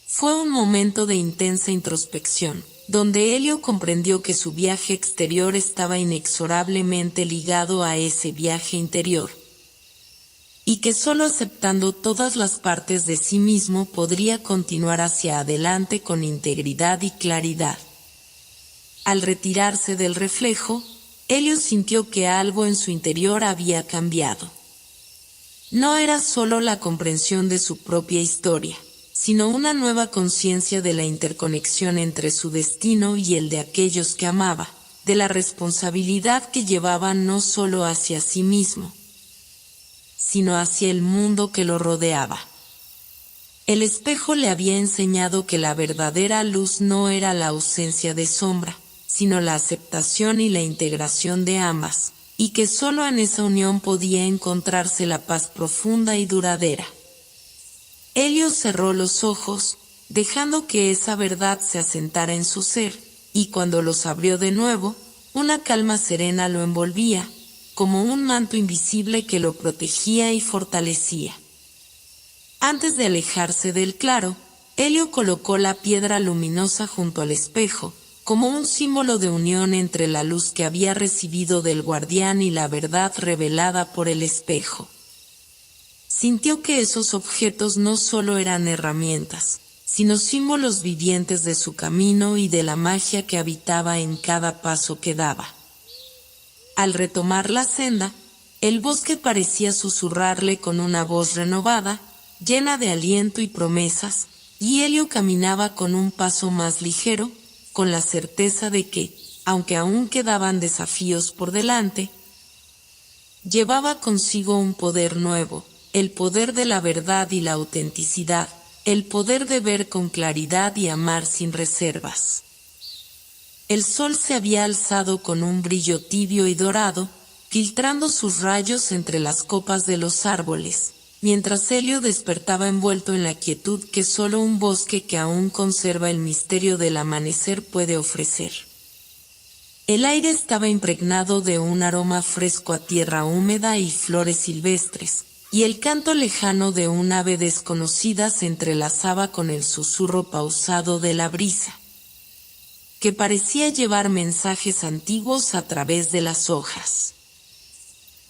Fue un momento de intensa introspección, donde Elio comprendió que su viaje exterior estaba inexorablemente ligado a ese viaje interior, y que solo aceptando todas las partes de sí mismo podría continuar hacia adelante con integridad y claridad. Al retirarse del reflejo, Elio sintió que algo en su interior había cambiado. No era solo la comprensión de su propia historia, sino una nueva conciencia de la interconexión entre su destino y el de aquellos que amaba, de la responsabilidad que llevaba no solo hacia sí mismo, sino hacia el mundo que lo rodeaba. El espejo le había enseñado que la verdadera luz no era la ausencia de sombra, sino la aceptación y la integración de ambas, y que solo en esa unión podía encontrarse la paz profunda y duradera. Elio cerró los ojos, dejando que esa verdad se asentara en su ser, y cuando los abrió de nuevo, una calma serena lo envolvía, como un manto invisible que lo protegía y fortalecía. Antes de alejarse del claro, Elio colocó la piedra luminosa junto al espejo, como un símbolo de unión entre la luz que había recibido del guardián y la verdad revelada por el espejo. Sintió que esos objetos no solo eran herramientas, sino símbolos vivientes de su camino y de la magia que habitaba en cada paso que daba. Al retomar la senda, el bosque parecía susurrarle con una voz renovada, llena de aliento y promesas, y Elio caminaba con un paso más ligero, con la certeza de que, aunque aún quedaban desafíos por delante, llevaba consigo un poder nuevo, el poder de la verdad y la autenticidad, el poder de ver con claridad y amar sin reservas. El sol se había alzado con un brillo tibio y dorado, filtrando sus rayos entre las copas de los árboles, mientras Elio despertaba envuelto en la quietud que solo un bosque que aún conserva el misterio del amanecer puede ofrecer. El aire estaba impregnado de un aroma fresco a tierra húmeda y flores silvestres, y el canto lejano de un ave desconocida se entrelazaba con el susurro pausado de la brisa, que parecía llevar mensajes antiguos a través de las hojas.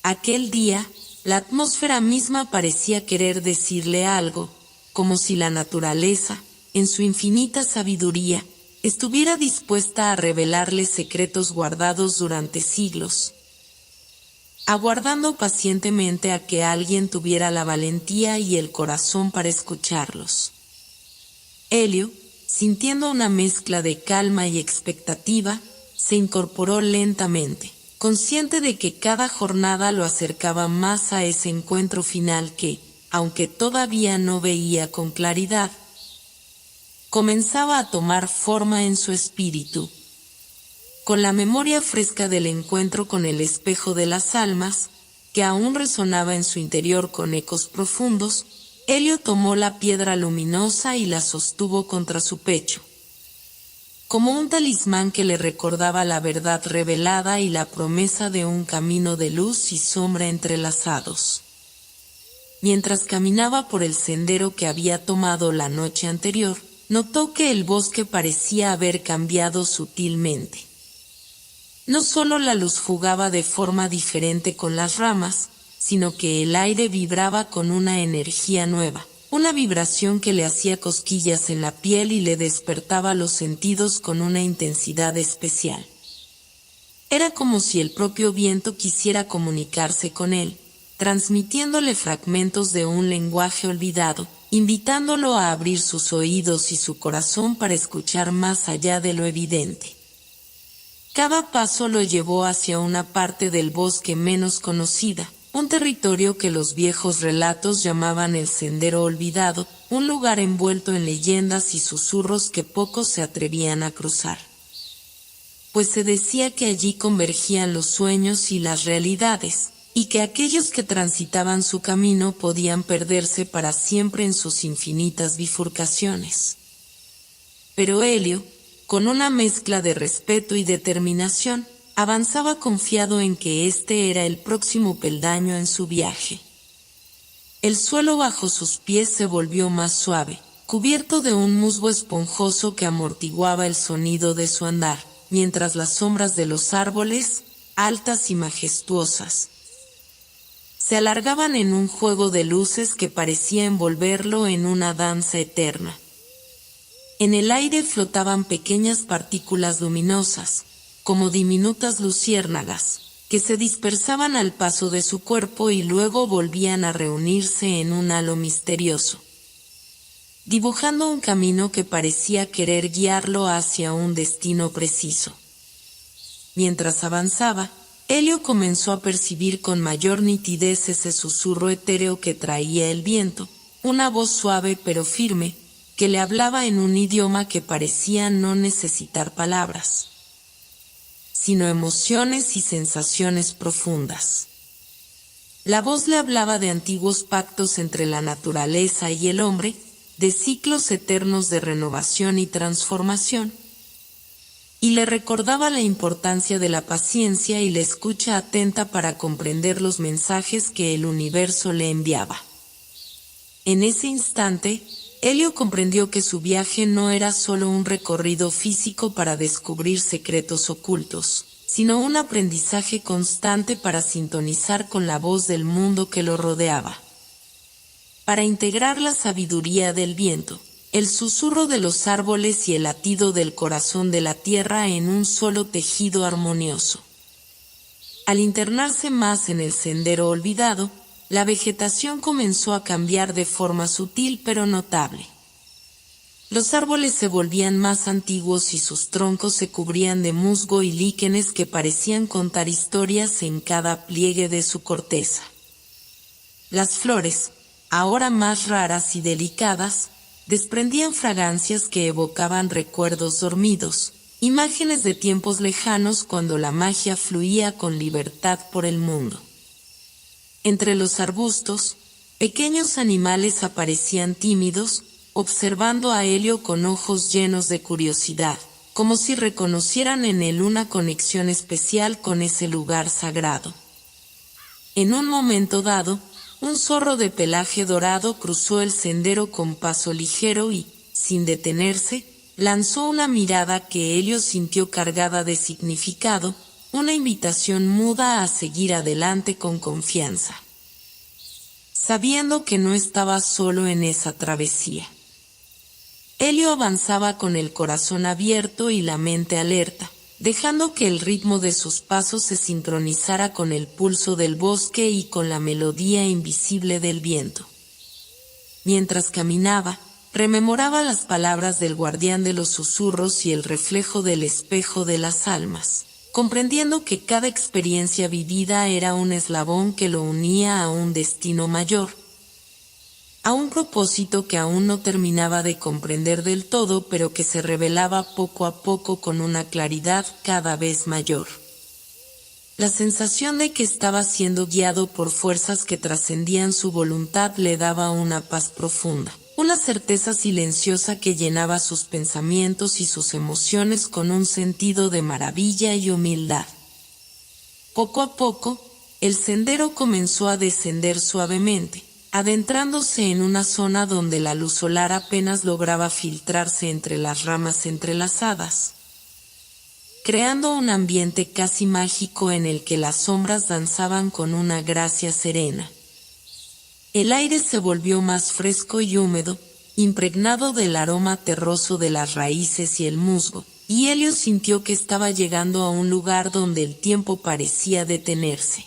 Aquel día, la atmósfera misma parecía querer decirle algo, como si la naturaleza, en su infinita sabiduría, estuviera dispuesta a revelarle secretos guardados durante siglos, aguardando pacientemente a que alguien tuviera la valentía y el corazón para escucharlos. Elio, sintiendo una mezcla de calma y expectativa, se incorporó lentamente, consciente de que cada jornada lo acercaba más a ese encuentro final que, aunque todavía no veía con claridad, comenzaba a tomar forma en su espíritu. Con la memoria fresca del encuentro con el espejo de las almas, que aún resonaba en su interior con ecos profundos, Elio tomó la piedra luminosa y la sostuvo contra su pecho, como un talismán que le recordaba la verdad revelada y la promesa de un camino de luz y sombra entrelazados. Mientras caminaba por el sendero que había tomado la noche anterior, notó que el bosque parecía haber cambiado sutilmente. No solo la luz jugaba de forma diferente con las ramas, sino que el aire vibraba con una energía nueva, una vibración que le hacía cosquillas en la piel y le despertaba los sentidos con una intensidad especial. Era como si el propio viento quisiera comunicarse con él, transmitiéndole fragmentos de un lenguaje olvidado, invitándolo a abrir sus oídos y su corazón para escuchar más allá de lo evidente. Cada paso lo llevó hacia una parte del bosque menos conocida, un territorio que los viejos relatos llamaban el Sendero Olvidado, un lugar envuelto en leyendas y susurros que pocos se atrevían a cruzar. Pues se decía que allí convergían los sueños y las realidades, y que aquellos que transitaban su camino podían perderse para siempre en sus infinitas bifurcaciones. Pero Helio, con una mezcla de respeto y determinación, avanzaba confiado en que este era el próximo peldaño en su viaje. El suelo bajo sus pies se volvió más suave, cubierto de un musgo esponjoso que amortiguaba el sonido de su andar, mientras las sombras de los árboles, altas y majestuosas, se alargaban en un juego de luces que parecía envolverlo en una danza eterna. En el aire flotaban pequeñas partículas luminosas, como diminutas luciérnagas, que se dispersaban al paso de su cuerpo y luego volvían a reunirse en un halo misterioso, dibujando un camino que parecía querer guiarlo hacia un destino preciso. Mientras avanzaba, Helio comenzó a percibir con mayor nitidez ese susurro etéreo que traía el viento, una voz suave pero firme, que le hablaba en un idioma que parecía no necesitar palabras, sino emociones y sensaciones profundas. La voz le hablaba de antiguos pactos entre la naturaleza y el hombre, de ciclos eternos de renovación y transformación, y le recordaba la importancia de la paciencia y la escucha atenta para comprender los mensajes que el universo le enviaba. En ese instante, Helio comprendió que su viaje no era solo un recorrido físico para descubrir secretos ocultos, sino un aprendizaje constante para sintonizar con la voz del mundo que lo rodeaba. Para integrar la sabiduría del viento, el susurro de los árboles y el latido del corazón de la tierra en un solo tejido armonioso. Al internarse más en el sendero olvidado, la vegetación comenzó a cambiar de forma sutil pero notable. Los árboles se volvían más antiguos y sus troncos se cubrían de musgo y líquenes que parecían contar historias en cada pliegue de su corteza. Las flores, ahora más raras y delicadas, desprendían fragancias que evocaban recuerdos dormidos, imágenes de tiempos lejanos cuando la magia fluía con libertad por el mundo. Entre los arbustos, pequeños animales aparecían tímidos, observando a Helio con ojos llenos de curiosidad, como si reconocieran en él una conexión especial con ese lugar sagrado. En un momento dado, un zorro de pelaje dorado cruzó el sendero con paso ligero y, sin detenerse, lanzó una mirada que Helio sintió cargada de significado, una invitación muda a seguir adelante con confianza, sabiendo que no estaba solo en esa travesía. Helio avanzaba con el corazón abierto y la mente alerta, dejando que el ritmo de sus pasos se sincronizara con el pulso del bosque y con la melodía invisible del viento. Mientras caminaba, rememoraba las palabras del guardián de los susurros y el reflejo del espejo de las almas, comprendiendo que cada experiencia vivida era un eslabón que lo unía a un destino mayor, a un propósito que aún no terminaba de comprender del todo, pero que se revelaba poco a poco con una claridad cada vez mayor. La sensación de que estaba siendo guiado por fuerzas que trascendían su voluntad le daba una paz profunda, una certeza silenciosa que llenaba sus pensamientos y sus emociones con un sentido de maravilla y humildad. Poco a poco, el sendero comenzó a descender suavemente, adentrándose en una zona donde la luz solar apenas lograba filtrarse entre las ramas entrelazadas. creando un ambiente casi mágico en el que las sombras danzaban con una gracia serena. El aire se volvió más fresco y húmedo, impregnado del aroma terroso de las raíces y el musgo, y Elio sintió que estaba llegando a un lugar donde el tiempo parecía detenerse.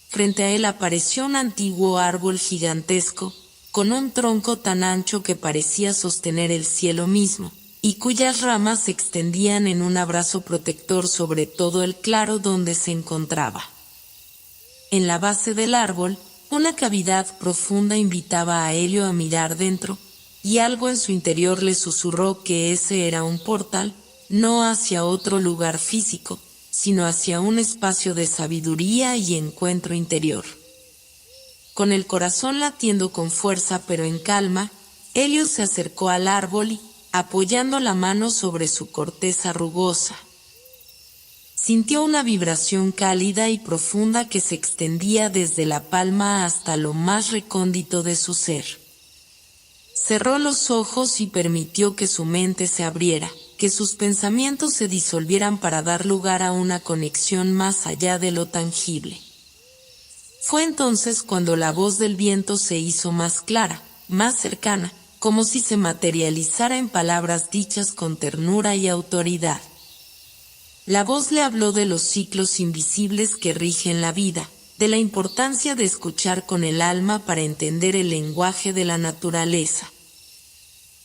Frente a él apareció un antiguo árbol gigantesco, con un tronco tan ancho que parecía sostener el cielo mismo, y cuyas ramas se extendían en un abrazo protector sobre todo el claro donde se encontraba. En la base del árbol, una cavidad profunda invitaba a Elio a mirar dentro, y algo en su interior le susurró que ese era un portal, no hacia otro lugar físico, sino hacia un espacio de sabiduría y encuentro interior. Con el corazón latiendo con fuerza pero en calma, Elio se acercó al árbol y, apoyando la mano sobre su corteza rugosa, sintió una vibración cálida y profunda que se extendía desde la palma hasta lo más recóndito de su ser. Cerró los ojos y permitió que su mente se abriera, que sus pensamientos se disolvieran para dar lugar a una conexión más allá de lo tangible. Fue entonces cuando la voz del viento se hizo más clara, más cercana, como si se materializara en palabras dichas con ternura y autoridad. La voz le habló de los ciclos invisibles que rigen la vida, de la importancia de escuchar con el alma para entender el lenguaje de la naturaleza,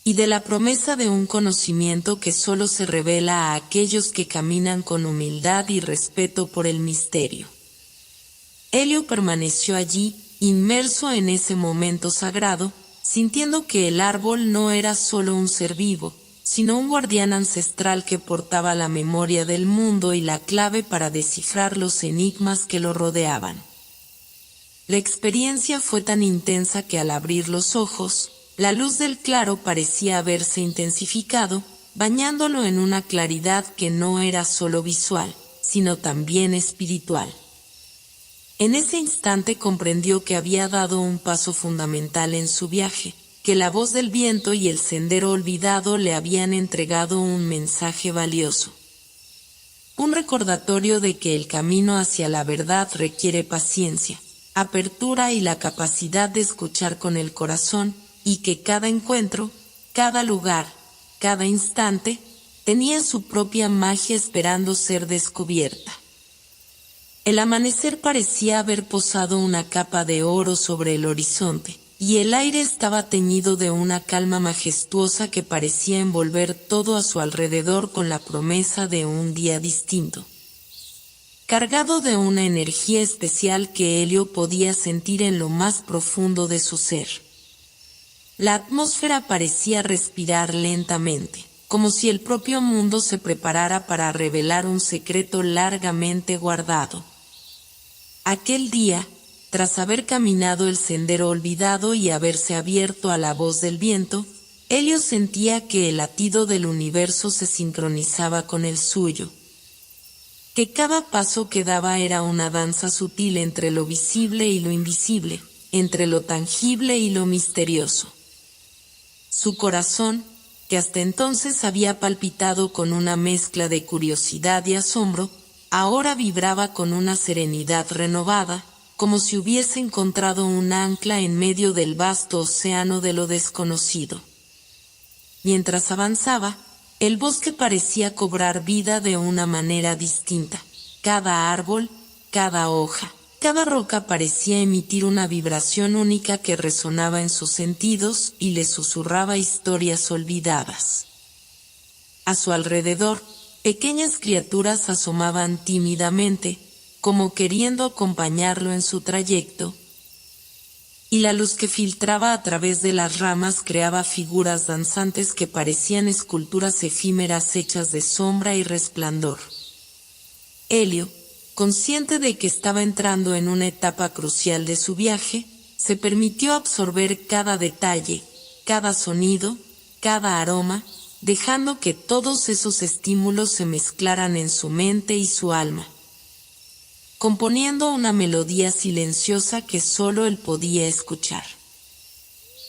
y de la promesa de un conocimiento que solo se revela a aquellos que caminan con humildad y respeto por el misterio. Elio permaneció allí, inmerso en ese momento sagrado, sintiendo que el árbol no era solo un ser vivo, sino un guardián ancestral que portaba la memoria del mundo y la clave para descifrar los enigmas que lo rodeaban. La experiencia fue tan intensa que al abrir los ojos, la luz del claro parecía haberse intensificado, bañándolo en una claridad que no era solo visual, sino también espiritual. En ese instante comprendió que había dado un paso fundamental en su viaje, que la voz del viento y el sendero olvidado le habían entregado un mensaje valioso. Un recordatorio de que el camino hacia la verdad requiere paciencia, apertura y la capacidad de escuchar con el corazón, y que cada encuentro, cada lugar, cada instante, tenía su propia magia esperando ser descubierta. El amanecer parecía haber posado una capa de oro sobre el horizonte, y el aire estaba teñido de una calma majestuosa que parecía envolver todo a su alrededor con la promesa de un día distinto. Cargado de una energía especial que Elio podía sentir en lo más profundo de su ser. La atmósfera parecía respirar lentamente, como si el propio mundo se preparara para revelar un secreto largamente guardado. Aquel día, tras haber caminado el sendero olvidado y haberse abierto a la voz del viento, Elio sentía que el latido del universo se sincronizaba con el suyo. Que cada paso que daba era una danza sutil entre lo visible y lo invisible, entre lo tangible y lo misterioso. Su corazón, que hasta entonces había palpitado con una mezcla de curiosidad y asombro, ahora vibraba con una serenidad renovada, como si hubiese encontrado un ancla en medio del vasto océano de lo desconocido. Mientras avanzaba, el bosque parecía cobrar vida de una manera distinta. Cada árbol, cada hoja, cada roca parecía emitir una vibración única que resonaba en sus sentidos y le susurraba historias olvidadas. A su alrededor, pequeñas criaturas asomaban tímidamente, como queriendo acompañarlo en su trayecto, y la luz que filtraba a través de las ramas creaba figuras danzantes que parecían esculturas efímeras hechas de sombra y resplandor. Elio, consciente de que estaba entrando en una etapa crucial de su viaje, se permitió absorber cada detalle, cada sonido, cada aroma, dejando que todos esos estímulos se mezclaran en su mente y su alma, componiendo una melodía silenciosa que solo él podía escuchar.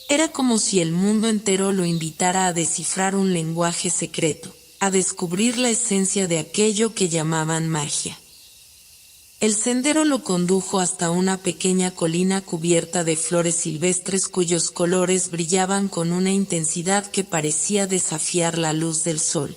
Era como si el mundo entero lo invitara a descifrar un lenguaje secreto, a descubrir la esencia de aquello que llamaban magia. El sendero lo condujo hasta una pequeña colina cubierta de flores silvestres cuyos colores brillaban con una intensidad que parecía desafiar la luz del sol.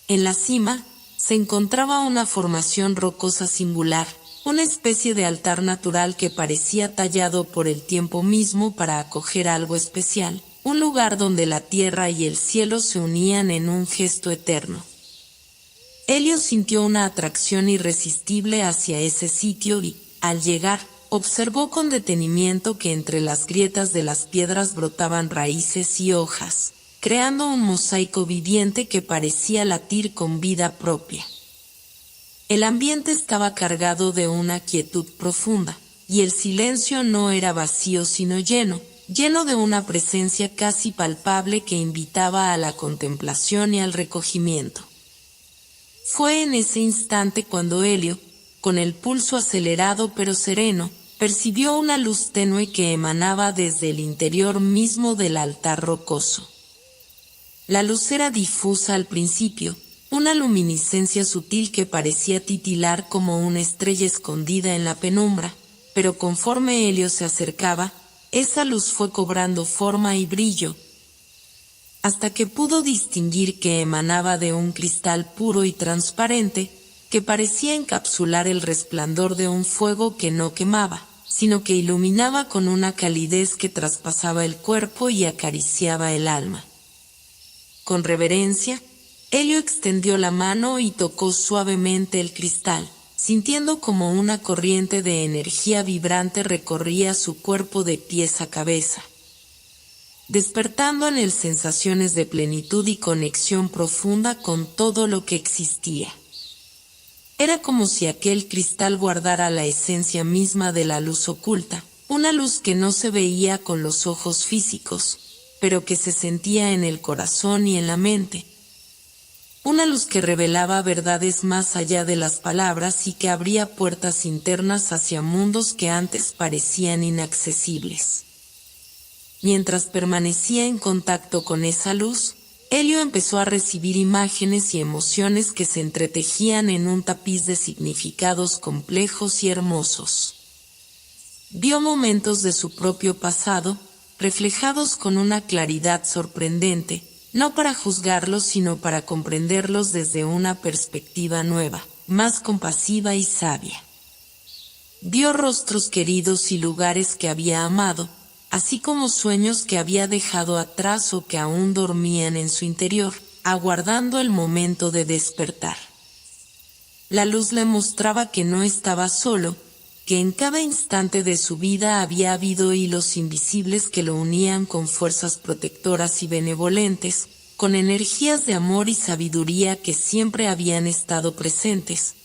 En la cima, se encontraba una formación rocosa singular, una especie de altar natural que parecía tallado por el tiempo mismo para acoger algo especial, un lugar donde la tierra y el cielo se unían en un gesto eterno. Elio sintió una atracción irresistible hacia ese sitio y, al llegar, observó con detenimiento que entre las grietas de las piedras brotaban raíces y hojas, creando un mosaico viviente que parecía latir con vida propia. El ambiente estaba cargado de una quietud profunda, y el silencio no era vacío sino lleno de una presencia casi palpable que invitaba a la contemplación y al recogimiento. Fue en ese instante cuando Elio, con el pulso acelerado pero sereno, percibió una luz tenue que emanaba desde el interior mismo del altar rocoso. La luz era difusa al principio, una luminiscencia sutil que parecía titilar como una estrella escondida en la penumbra, pero conforme Elio se acercaba, esa luz fue cobrando forma y brillo, hasta que pudo distinguir que emanaba de un cristal puro y transparente, que parecía encapsular el resplandor de un fuego que no quemaba, sino que iluminaba con una calidez que traspasaba el cuerpo y acariciaba el alma. Con reverencia, Elio extendió la mano y tocó suavemente el cristal, sintiendo como una corriente de energía vibrante recorría su cuerpo de pies a cabeza, despertando en él sensaciones de plenitud y conexión profunda con todo lo que existía. Era como si aquel cristal guardara la esencia misma de la luz oculta, una luz que no se veía con los ojos físicos, pero que se sentía en el corazón y en la mente. Una luz que revelaba verdades más allá de las palabras y que abría puertas internas hacia mundos que antes parecían inaccesibles. Mientras permanecía en contacto con esa luz, Elio empezó a recibir imágenes y emociones que se entretejían en un tapiz de significados complejos y hermosos. Vio momentos de su propio pasado, reflejados con una claridad sorprendente, no para juzgarlos sino para comprenderlos desde una perspectiva nueva, más compasiva y sabia. Vio rostros queridos y lugares que había amado, así como sueños que había dejado atrás o que aún dormían en su interior, aguardando el momento de despertar. La luz le mostraba que no estaba solo, que en cada instante de su vida había habido hilos invisibles que lo unían con fuerzas protectoras y benevolentes, con energías de amor y sabiduría que siempre habían estado presentes,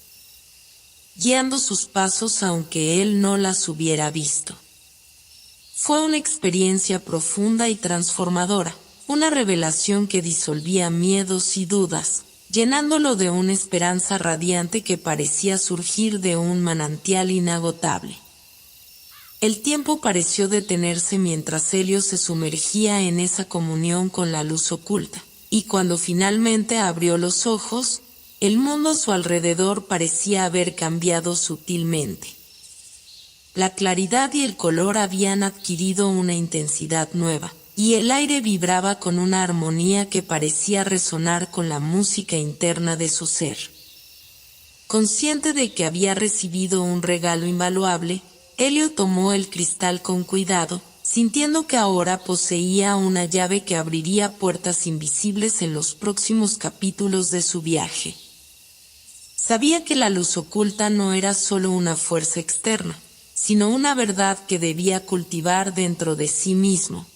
guiando sus pasos aunque él no las hubiera visto. Fue una experiencia profunda y transformadora, una revelación que disolvía miedos y dudas, llenándolo de una esperanza radiante que parecía surgir de un manantial inagotable. El tiempo pareció detenerse mientras Elio se sumergía en esa comunión con la luz oculta, y cuando finalmente abrió los ojos, el mundo a su alrededor parecía haber cambiado sutilmente. La claridad y el color habían adquirido una intensidad nueva, y el aire vibraba con una armonía que parecía resonar con la música interna de su ser. Consciente de que había recibido un regalo invaluable, Elio tomó el cristal con cuidado, sintiendo que ahora poseía una llave que abriría puertas invisibles en los próximos capítulos de su viaje. Sabía que la luz oculta no era solo una fuerza externa, sino una verdad que debía cultivar dentro de sí mismo.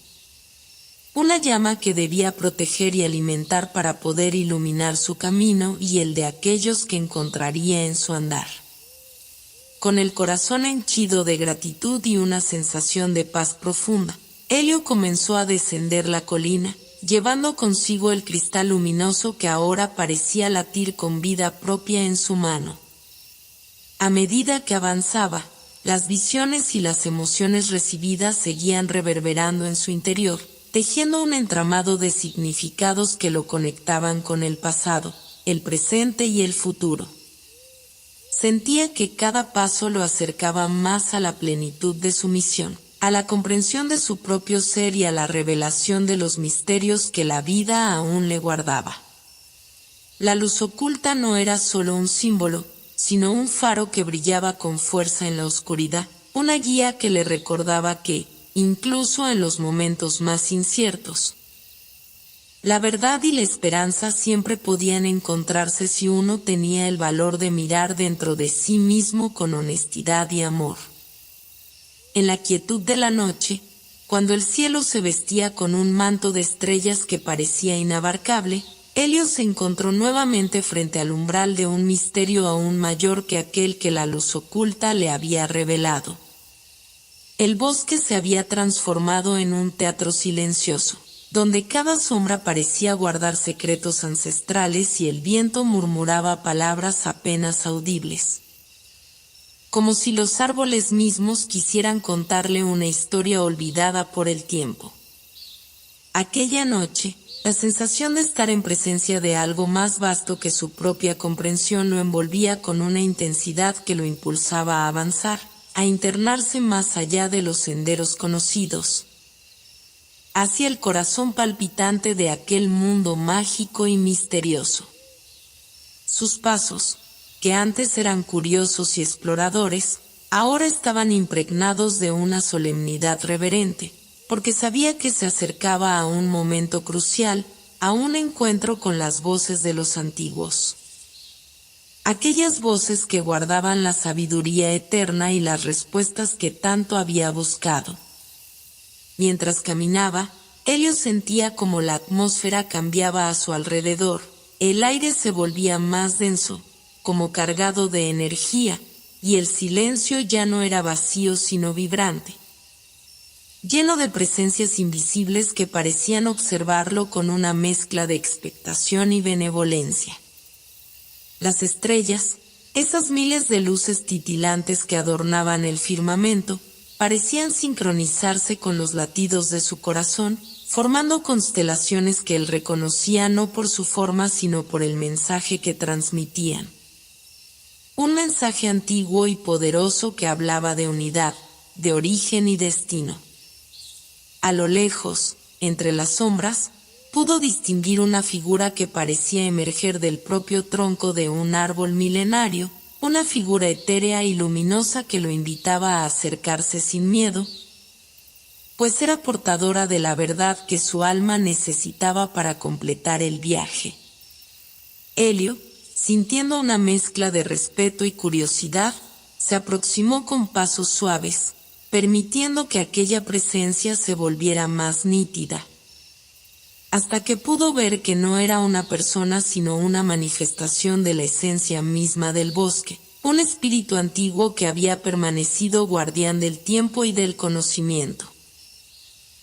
Una llama que debía proteger y alimentar para poder iluminar su camino y el de aquellos que encontraría en su andar. Con el corazón henchido de gratitud y una sensación de paz profunda, Elio comenzó a descender la colina, llevando consigo el cristal luminoso que ahora parecía latir con vida propia en su mano. A medida que avanzaba, las visiones y las emociones recibidas seguían reverberando en su interior, tejiendo un entramado de significados que lo conectaban con el pasado, el presente y el futuro. Sentía que cada paso lo acercaba más a la plenitud de su misión, a la comprensión de su propio ser y a la revelación de los misterios que la vida aún le guardaba. La luz oculta no era solo un símbolo, sino un faro que brillaba con fuerza en la oscuridad, una guía que le recordaba que, incluso en los momentos más inciertos, la verdad y la esperanza siempre podían encontrarse si uno tenía el valor de mirar dentro de sí mismo con honestidad y amor. En la quietud de la noche, cuando el cielo se vestía con un manto de estrellas que parecía inabarcable, Elliot se encontró nuevamente frente al umbral de un misterio aún mayor que aquel que la luz oculta le había revelado. El bosque se había transformado en un teatro silencioso, donde cada sombra parecía guardar secretos ancestrales y el viento murmuraba palabras apenas audibles, como si los árboles mismos quisieran contarle una historia olvidada por el tiempo. Aquella noche, la sensación de estar en presencia de algo más vasto que su propia comprensión lo envolvía con una intensidad que lo impulsaba a avanzar, a internarse más allá de los senderos conocidos, hacia el corazón palpitante de aquel mundo mágico y misterioso. Sus pasos, que antes eran curiosos y exploradores, ahora estaban impregnados de una solemnidad reverente, porque sabía que se acercaba a un momento crucial, a un encuentro con las voces de los antiguos. Aquellas voces que guardaban la sabiduría eterna y las respuestas que tanto había buscado. Mientras caminaba, Elliot sentía como la atmósfera cambiaba a su alrededor, el aire se volvía más denso, como cargado de energía, y el silencio ya no era vacío sino vibrante, lleno de presencias invisibles que parecían observarlo con una mezcla de expectación y benevolencia. Las estrellas, esas miles de luces titilantes que adornaban el firmamento, parecían sincronizarse con los latidos de su corazón, formando constelaciones que él reconocía no por su forma sino por el mensaje que transmitían. Un mensaje antiguo y poderoso que hablaba de unidad, de origen y destino. A lo lejos, entre las sombras, pudo distinguir una figura que parecía emerger del propio tronco de un árbol milenario, una figura etérea y luminosa que lo invitaba a acercarse sin miedo, pues era portadora de la verdad que su alma necesitaba para completar el viaje. Elliot, sintiendo una mezcla de respeto y curiosidad, se aproximó con pasos suaves, permitiendo que aquella presencia se volviera más nítida, hasta que pudo ver que no era una persona sino una manifestación de la esencia misma del bosque, un espíritu antiguo que había permanecido guardián del tiempo y del conocimiento.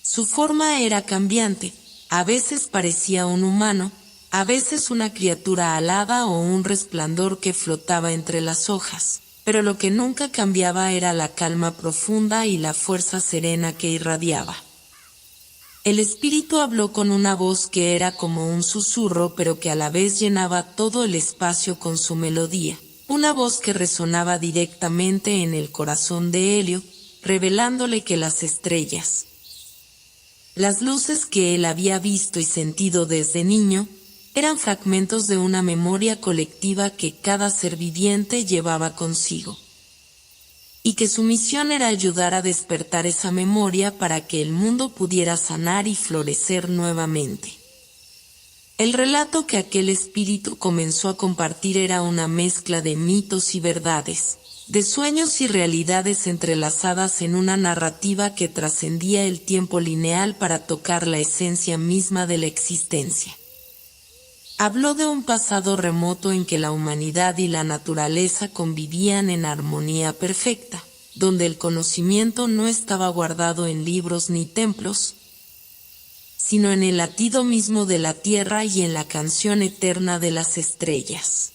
Su forma era cambiante, a veces parecía un humano, a veces una criatura alada o un resplandor que flotaba entre las hojas, pero lo que nunca cambiaba era la calma profunda y la fuerza serena que irradiaba. El espíritu habló con una voz que era como un susurro pero que a la vez llenaba todo el espacio con su melodía, una voz que resonaba directamente en el corazón de Elliot, revelándole que las estrellas, las luces que él había visto y sentido desde niño, eran fragmentos de una memoria colectiva que cada ser viviente llevaba consigo, y que su misión era ayudar a despertar esa memoria para que el mundo pudiera sanar y florecer nuevamente. El relato que aquel espíritu comenzó a compartir era una mezcla de mitos y verdades, de sueños y realidades entrelazadas en una narrativa que trascendía el tiempo lineal para tocar la esencia misma de la existencia. Habló de un pasado remoto en que la humanidad y la naturaleza convivían en armonía perfecta, donde el conocimiento no estaba guardado en libros ni templos, sino en el latido mismo de la tierra y en la canción eterna de las estrellas.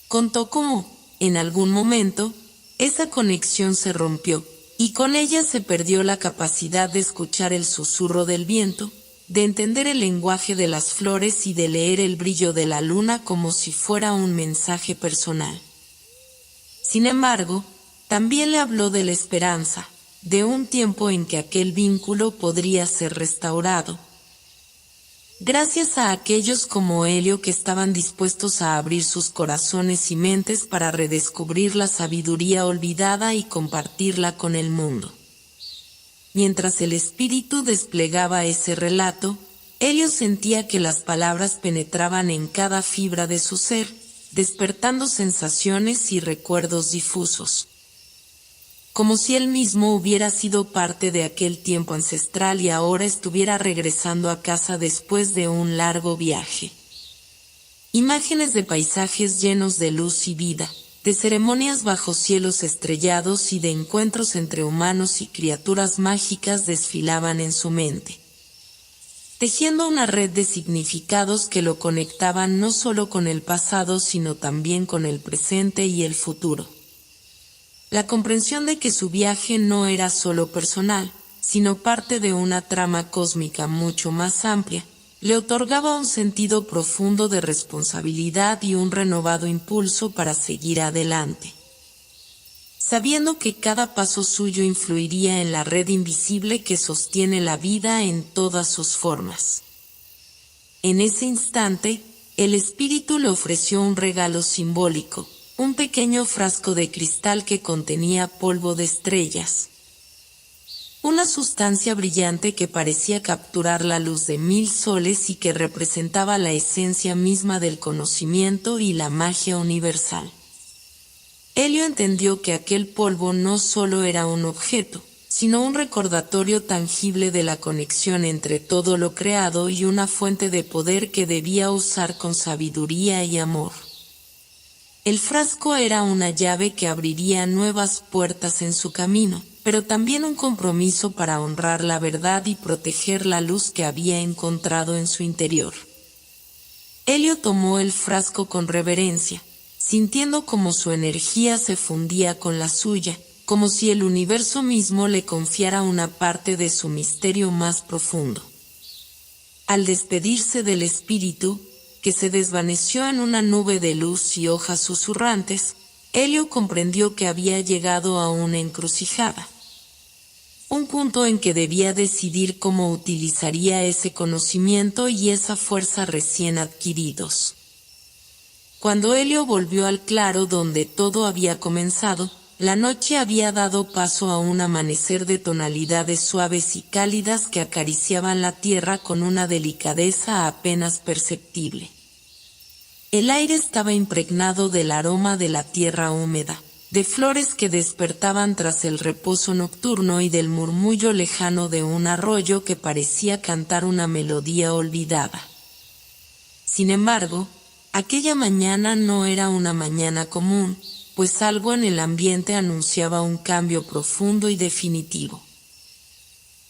Contó cómo, en algún momento, esa conexión se rompió, y con ella se perdió la capacidad de escuchar el susurro del viento, de entender el lenguaje de las flores y de leer el brillo de la luna como si fuera un mensaje personal. Sin embargo, también le habló de la esperanza, de un tiempo en que aquel vínculo podría ser restaurado. Gracias a aquellos como Helio que estaban dispuestos a abrir sus corazones y mentes para redescubrir la sabiduría olvidada y compartirla con el mundo. Mientras el espíritu desplegaba ese relato, Helio sentía que las palabras penetraban en cada fibra de su ser, despertando sensaciones y recuerdos difusos. Como si él mismo hubiera sido parte de aquel tiempo ancestral y ahora estuviera regresando a casa después de un largo viaje. Imágenes de paisajes llenos de luz y vida, de ceremonias bajo cielos estrellados y de encuentros entre humanos y criaturas mágicas desfilaban en su mente, tejiendo una red de significados que lo conectaban no solo con el pasado sino también con el presente y el futuro. La comprensión de que su viaje no era solo personal, sino parte de una trama cósmica mucho más amplia, le otorgaba un sentido profundo de responsabilidad y un renovado impulso para seguir adelante. Sabiendo que cada paso suyo influiría en la red invisible que sostiene la vida en todas sus formas. En ese instante, el espíritu le ofreció un regalo simbólico, un pequeño frasco de cristal que contenía polvo de estrellas. Una sustancia brillante que parecía capturar la luz de 1000 soles y que representaba la esencia misma del conocimiento y la magia universal. Helio entendió que aquel polvo no solo era un objeto, sino un recordatorio tangible de la conexión entre todo lo creado y una fuente de poder que debía usar con sabiduría y amor. El frasco era una llave que abriría nuevas puertas en su camino, pero también un compromiso para honrar la verdad y proteger la luz que había encontrado en su interior. Helio tomó el frasco con reverencia, sintiendo como su energía se fundía con la suya, como si el universo mismo le confiara una parte de su misterio más profundo. Al despedirse del espíritu, que se desvaneció en una nube de luz y hojas susurrantes, Helio comprendió que había llegado a una encrucijada. Un punto en que debía decidir cómo utilizaría ese conocimiento y esa fuerza recién adquiridos. Cuando Helio volvió al claro donde todo había comenzado, la noche había dado paso a un amanecer de tonalidades suaves y cálidas que acariciaban la tierra con una delicadeza apenas perceptible. El aire estaba impregnado del aroma de la tierra húmeda, de flores que despertaban tras el reposo nocturno y del murmullo lejano de un arroyo que parecía cantar una melodía olvidada. Sin embargo, aquella mañana no era una mañana común, pues algo en el ambiente anunciaba un cambio profundo y definitivo.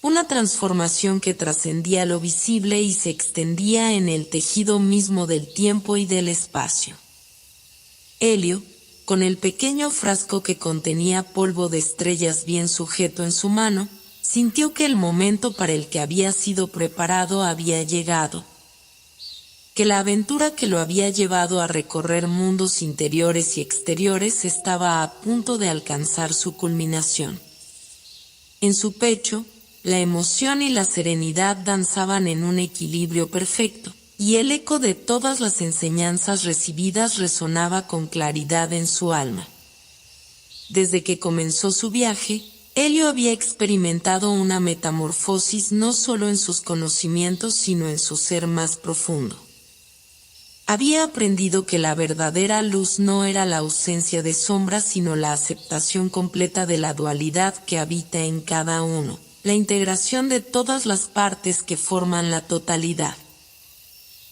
Una transformación que trascendía lo visible y se extendía en el tejido mismo del tiempo y del espacio. Helio, con el pequeño frasco que contenía polvo de estrellas bien sujeto en su mano, sintió que el momento para el que había sido preparado había llegado. Que la aventura que lo había llevado a recorrer mundos interiores y exteriores estaba a punto de alcanzar su culminación. En su pecho, la emoción y la serenidad danzaban en un equilibrio perfecto, y el eco de todas las enseñanzas recibidas resonaba con claridad en su alma. Desde que comenzó su viaje, Helio había experimentado una metamorfosis no solo en sus conocimientos sino en su ser más profundo. Había aprendido que la verdadera luz no era la ausencia de sombras sino la aceptación completa de la dualidad que habita en cada uno, la integración de todas las partes que forman la totalidad.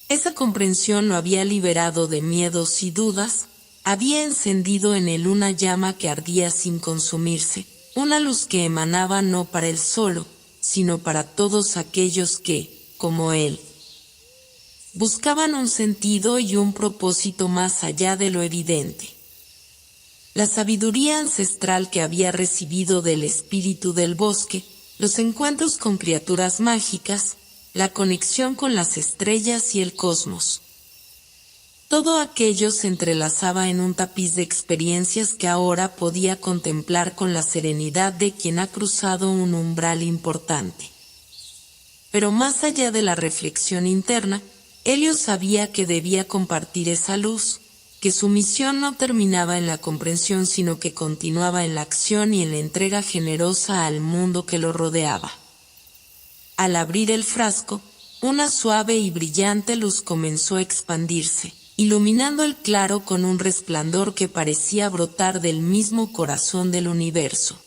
Esa comprensión lo había liberado de miedos y dudas, había encendido en él una llama que ardía sin consumirse, una luz que emanaba no para él solo, sino para todos aquellos que, como él, buscaban un sentido y un propósito más allá de lo evidente. La sabiduría ancestral que había recibido del espíritu del bosque, los encuentros con criaturas mágicas, la conexión con las estrellas y el cosmos. Todo aquello se entrelazaba en un tapiz de experiencias que ahora podía contemplar con la serenidad de quien ha cruzado un umbral importante. Pero más allá de la reflexión interna, Helio sabía que debía compartir esa luz, que su misión no terminaba en la comprensión sino que continuaba en la acción y en la entrega generosa al mundo que lo rodeaba. Al abrir el frasco, una suave y brillante luz comenzó a expandirse, iluminando el claro con un resplandor que parecía brotar del mismo corazón del universo.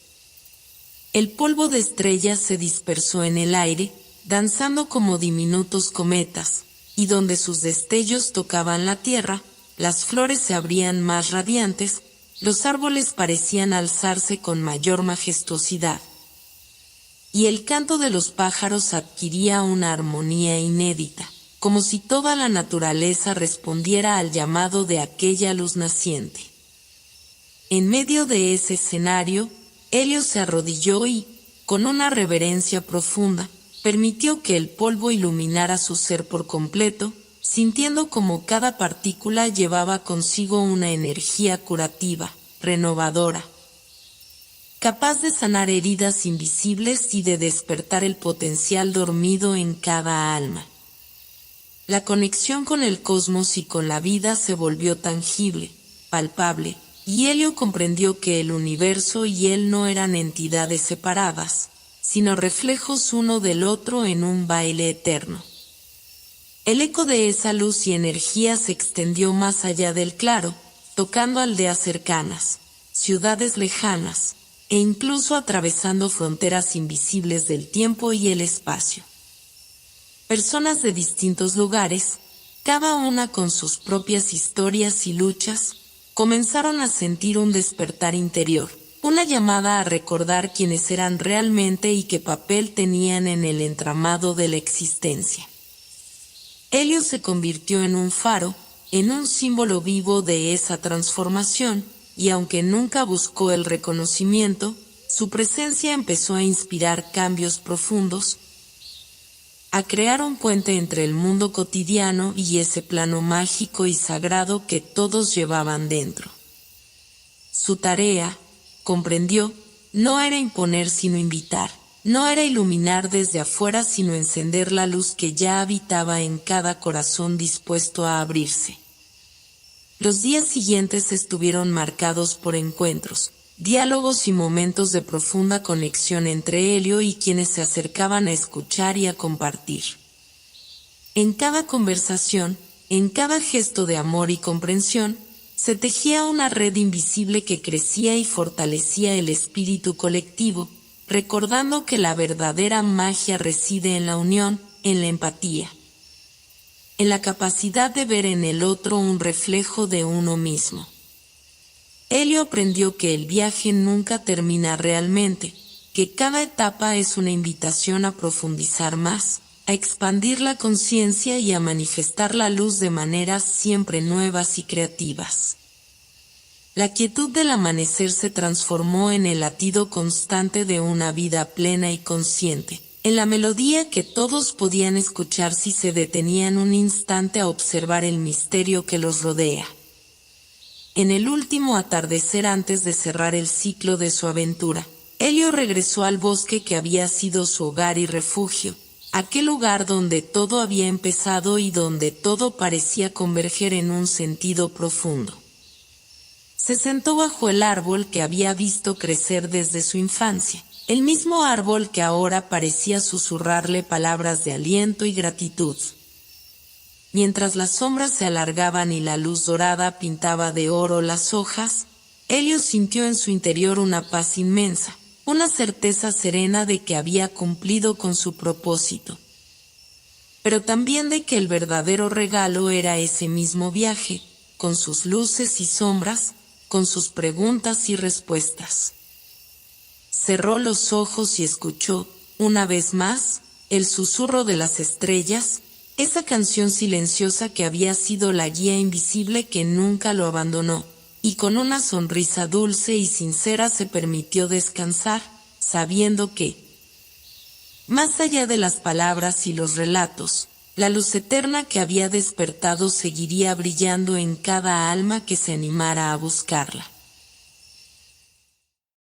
El polvo de estrellas se dispersó en el aire, danzando como diminutos cometas, y donde sus destellos tocaban la tierra, las flores se abrían más radiantes, los árboles parecían alzarse con mayor majestuosidad. Y el canto de los pájaros adquiría una armonía inédita, como si toda la naturaleza respondiera al llamado de aquella luz naciente. En medio de ese escenario, Helio se arrodilló y, con una reverencia profunda, permitió que el polvo iluminara su ser por completo, sintiendo como cada partícula llevaba consigo una energía curativa, renovadora, capaz de sanar heridas invisibles y de despertar el potencial dormido en cada alma. La conexión con el cosmos y con la vida se volvió tangible, palpable, y Helio comprendió que el universo y él no eran entidades separadas, sino reflejos uno del otro en un baile eterno. El eco de esa luz y energía se extendió más allá del claro, tocando aldeas cercanas, ciudades lejanas, e incluso atravesando fronteras invisibles del tiempo y el espacio. Personas de distintos lugares, cada una con sus propias historias y luchas, comenzaron a sentir un despertar interior, una llamada a recordar quiénes eran realmente y qué papel tenían en el entramado de la existencia. Helio se convirtió en un faro, en un símbolo vivo de esa transformación, y aunque nunca buscó el reconocimiento, su presencia empezó a inspirar cambios profundos, a crear un puente entre el mundo cotidiano y ese plano mágico y sagrado que todos llevaban dentro. Su tarea, comprendió, no era imponer sino invitar, no era iluminar desde afuera sino encender la luz que ya habitaba en cada corazón dispuesto a abrirse. Los días siguientes estuvieron marcados por encuentros, diálogos y momentos de profunda conexión entre Helio y quienes se acercaban a escuchar y a compartir. En cada conversación, en cada gesto de amor y comprensión, se tejía una red invisible que crecía y fortalecía el espíritu colectivo, recordando que la verdadera magia reside en la unión, en la empatía, en la capacidad de ver en el otro un reflejo de uno mismo. Helio aprendió que el viaje nunca termina realmente, que cada etapa es una invitación a profundizar más, a expandir la conciencia y a manifestar la luz de maneras siempre nuevas y creativas. La quietud del amanecer se transformó en el latido constante de una vida plena y consciente, en la melodía que todos podían escuchar si se detenían un instante a observar el misterio que los rodea. En el último atardecer antes de cerrar el ciclo de su aventura, Helio regresó al bosque que había sido su hogar y refugio, aquel lugar donde todo había empezado y donde todo parecía converger en un sentido profundo. Se sentó bajo el árbol que había visto crecer desde su infancia, el mismo árbol que ahora parecía susurrarle palabras de aliento y gratitud. Mientras las sombras se alargaban y la luz dorada pintaba de oro las hojas, Helio sintió en su interior una paz inmensa, una certeza serena de que había cumplido con su propósito. Pero también de que el verdadero regalo era ese mismo viaje, con sus luces y sombras, con sus preguntas y respuestas. Cerró los ojos y escuchó, una vez más, el susurro de las estrellas, esa canción silenciosa que había sido la guía invisible que nunca lo abandonó, y con una sonrisa dulce y sincera se permitió descansar, sabiendo que, más allá de las palabras y los relatos, la luz eterna que había despertado seguiría brillando en cada alma que se animara a buscarla.